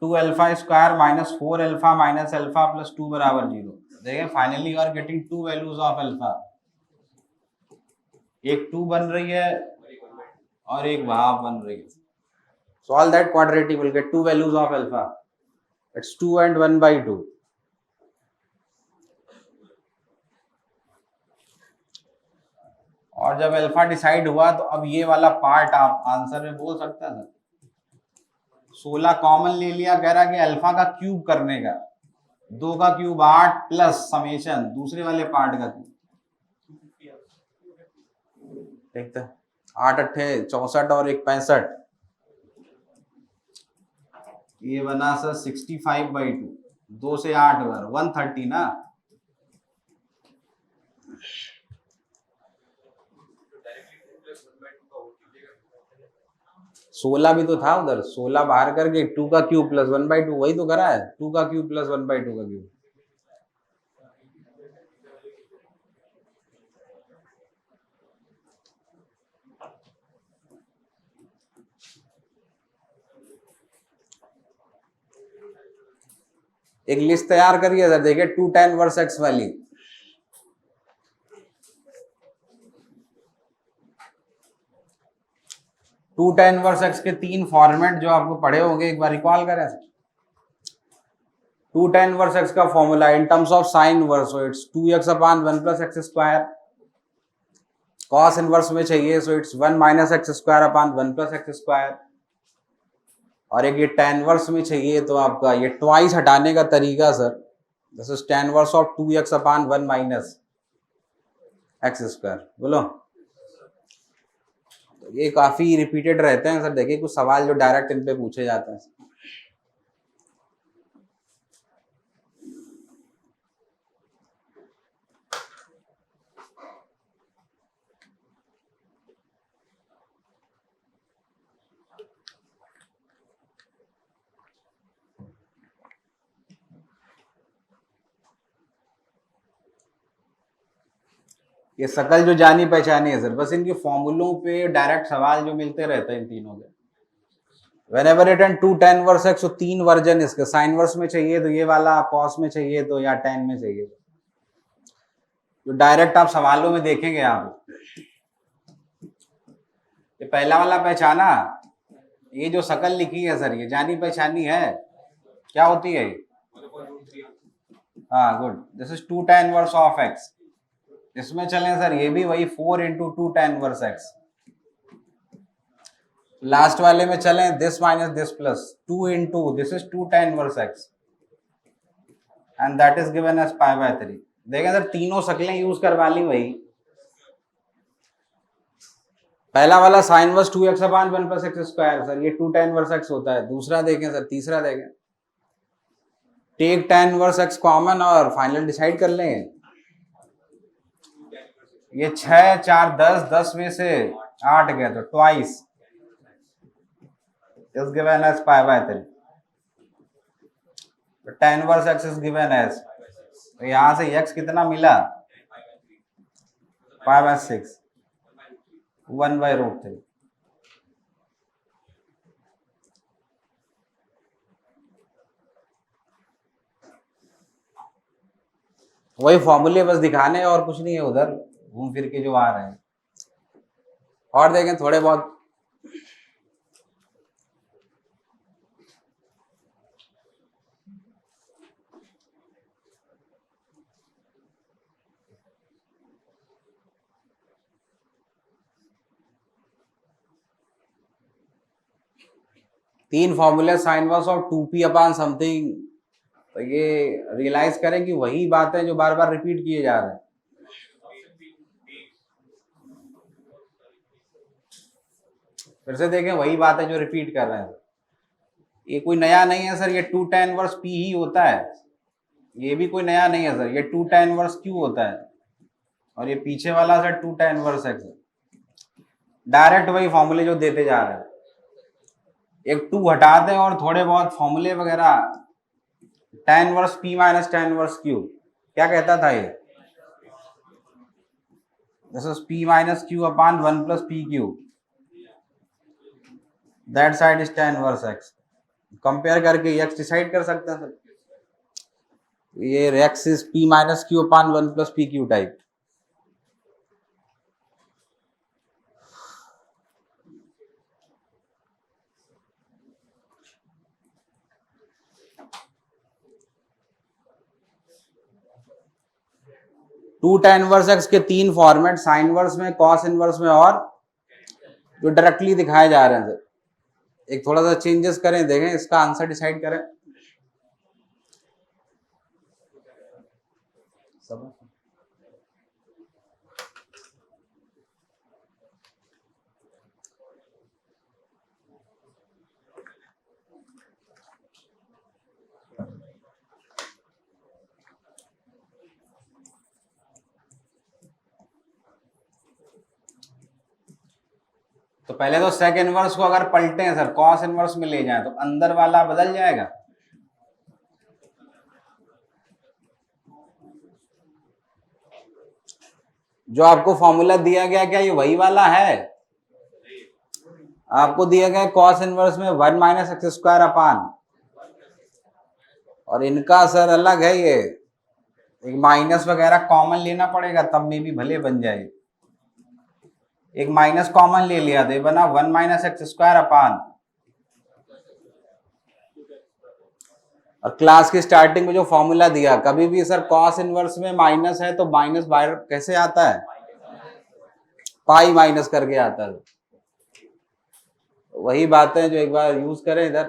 2 alpha square -4 alpha minus alpha + 2 बराबर 0। देखिए finally you are getting two values of alpha, एक 2 बन रही है और एक हाफ बन रही है। Solve that quadratic, will get two values of alpha, it's 2 and 1/2। और जब अल्फा डिसाइड हुआ तो अब ये वाला पार्ट आप आंसर में बोल सकते हैं सर, 16 कॉमन ले लिया, कह रहा कि अल्फा का क्यूब करने का, 2 का क्यूब 8 प्लस समेशन दूसरे वाले पार्ट का क्यूब, देखते हैं 8 अट्ठे 64 और 1 65, ये बना सर 65/2, 2 से 8 बार 130 ना, सोलह भी तो था उधर, 16 बाहर करके 2 का क्यूब प्लस 1/2, वही तो करा है, 2 का क्यूब प्लस 1/2 का क्यूब। एक लिस्ट तैयार करिए सर, देखिए 2 tan इनवर्स x वाली, टू tan इनवर्स x के 3 फॉर्मेट जो आपको पढ़े होंगे, एक बार रिकॉल करें। 2 tan इनवर्स x का formula in terms of sine inverse, so it's 2x upon 1 + x square, cos inverse में चाहिए so it's 1 - x square upon 1 + x square, और एक ये tan इनवर्स में चाहिए तो आपका ये ट्वाइस हटाने का तरीका sir, this is tan inverse of 2x upon 1 - x square, बोलो। तो ये काफी रिपीटेड रहते हैं सर, देखिए कुछ सवाल जो डायरेक्ट इन पे पूछे जाते हैं। ये सकल जो जानी पहचानी है सर, बस इनके फॉर्मूलों पे डायरेक्ट सवाल जो मिलते रहते हैं इन तीनों के। Whenever it and 2 tan inverse x, तो 3 वर्जन इसके, साइन इनवर्स में चाहिए तो ये वाला, कॉस में चाहिए तो, या tan में चाहिए तो, जो डायरेक्ट आप सवालों में देखेंगे आप। ये पहला वाला पहचाना, ये जो शकल लिखी है सर, ये जानी पहचानी है, क्या होती है ये? हाँ good, this is 2 tan inverse of x. इसमें चलें सर, ये भी वही 4 into 2 tan inverse x. Last वाले में चलें, this minus this plus 2 into this is 2 tan inverse x and that is given as pi by 3। देखें सर, तीनों शक्लें यूज करवा ली वही। पहला वाला साइन वर्स 2x अपान 1 प्लस एक्स स्क्वायर, सर ये 2 tan इनवर्स एक्स होता है। दूसरा देखें सर, तीसरा देखें, take tan inverse x common और फाइनल डिसाइड कर लेंगे। ये 6 4 10, 10 में से 8 गए तो twice is given as pi by 3। तो tan inverse x is given as, तो यहां से x कितना मिला, pi by 6, 1 by root 3। वही फॉर्मूले बस दिखाने और कुछ नहीं है, उधर घूम फिर के जो आ रहे हैं। और देखें थोड़े बहुत, तीन फॉर्मूले साइन वर्स और 2p अपान समथिंग, तो ये रियलाइज करें कि वही बातें जो बार बार रिपीट किए जा रहे हैं। फिर से देखें, वही बातें जो रिपीट कर रहे हैं, ये कोई नया नहीं है सर, ये 2 tan इनवर्स p ही होता है। ये भी कोई नया नहीं है सर, ये 2 tan इनवर्स q होता है और ये पीछे वाला सर 2 tan इनवर्स x है। डायरेक्ट वही फॉर्मूले जो देते जा रहे हैं, एक 2 हटा दें और थोड़े बहुत फॉर्मूले वगैरह। tan inverse p minus tan inverse q क्या कहता था ये, this is p minus q upon 1 plus p q, that side is tan inverse x। Compare करके x डिसाइड कर सकते हैं सर, ये x is p minus q upon 1 plus p q type. Two tan inverse x के तीन format, sine inverse में, cos inverse में और जो डायरेक्टली दिखाए जा रहे हैं सर। एक थोड़ा सा चेंजेस करें, देखें इसका आंसर डिसाइड करें। तो पहले तो सेक इनवर्स को अगर पलटे हैं सर, कॉस इनवर्स में ले जाएं तो अंदर वाला बदल जाएगा। जो आपको फॉर्मूला दिया गया, क्या ये वही वाला है? आपको दिया गया कॉस इनवर्स में 1 माइनस एक्स स्क्वायर अपान, और इनका सर अलग है, ये एक माइनस वगैरह कॉमन लेना पड़ेगा तब में भी भले बन जाए। एक माइनस कॉमन ले लिया तो ये बना 1 माइनस एक्स स्क्वायर अपान, और क्लास की स्टार्टिंग में जो फॉर्मूला दिया, कभी भी सर कॉस इनवर्स में माइनस है तो माइनस बाहर कैसे आता है, पाई माइनस करके आता है। वही बातें जो एक बार यूज करें इधर,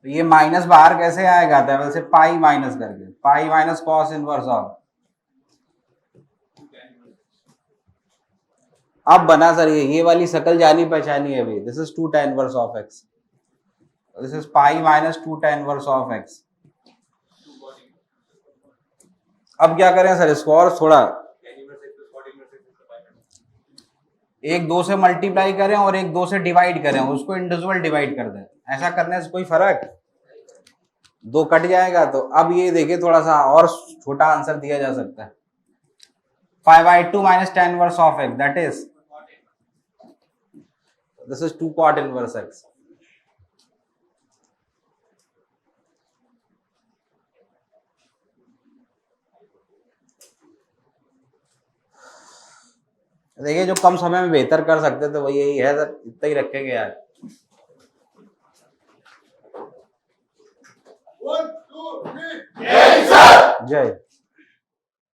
तो ये माइनस बाहर कैसे आएगा था, वैसे पाई माइनस करके, pi minus cos inverse of. अब बना सर ये वाली शकल जानी पहचानी है अभी, this is 2 tan inverse of x, this is pi minus 2 tan inverse of x। अब क्या करें सर, इसको और थोड़ा एक दो से मल्टीप्लाई करें और एक दो से डिवाइड करें, उसको इंडिविजुअल डिवाइड कर दें। ऐसा करने से कोई फर्क, दो कट जाएगा। तो अब ये देखिए थोड़ा सा और छोटा आंसर दिया जा सकता है, 5/2 minus tan inverse of x, that is this is 2 cot inverse x। देखिए जो कम समय में बेहतर कर सकते थे वही यही है सर, इतना ही रखेंगे यार। 1 2 3 जय सर। जय।